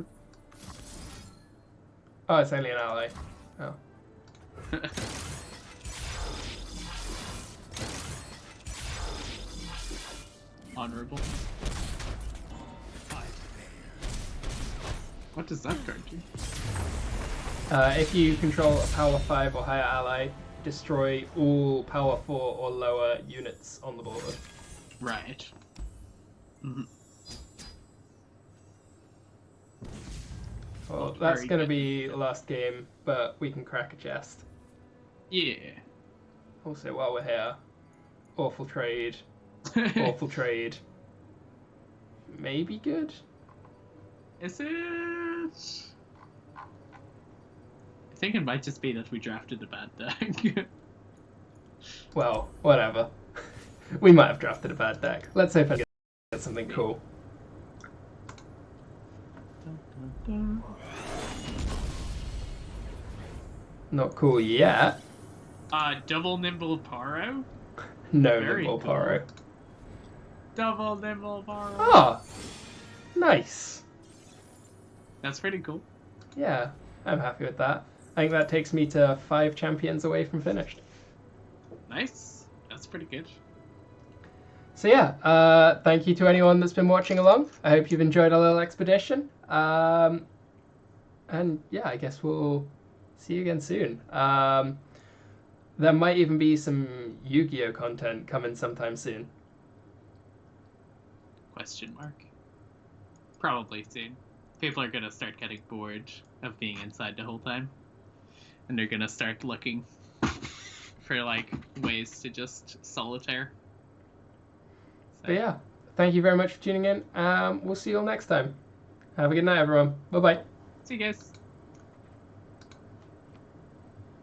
Oh, it's only an ally. Oh. Honorable. What does that card do? If you control a power 5 or higher ally, destroy all power 4 or lower units on the board. Right. Mhm. Well, Oh, that's very going to good. be the last game, but we can crack a chest. Yeah. Also, while we're here, awful trade, awful trade. Maybe good? Is it? I think it might just be that we drafted a bad deck. Well, whatever. We might have drafted a bad deck. Let's hope I get something cool. Not cool yet. Double Nimble Paro? No Very Nimble cool. Paro. Double Nimble Paro. Ah! Nice. That's pretty cool. Yeah, I'm happy with that. I think that takes me to 5 champions away from finished. Nice. That's pretty good. So yeah, thank you to anyone that's been watching along. I hope you've enjoyed our little expedition. And yeah, I guess we'll see you again soon. There might even be some Yu-Gi-Oh content coming sometime soon. Question mark. Probably soon. People are gonna start getting bored of being inside the whole time. And they're gonna start looking for like ways to just solitaire. So, But yeah, thank you very much for tuning in. We'll see you all next time. Have a good night, everyone. Bye-bye. see you guys.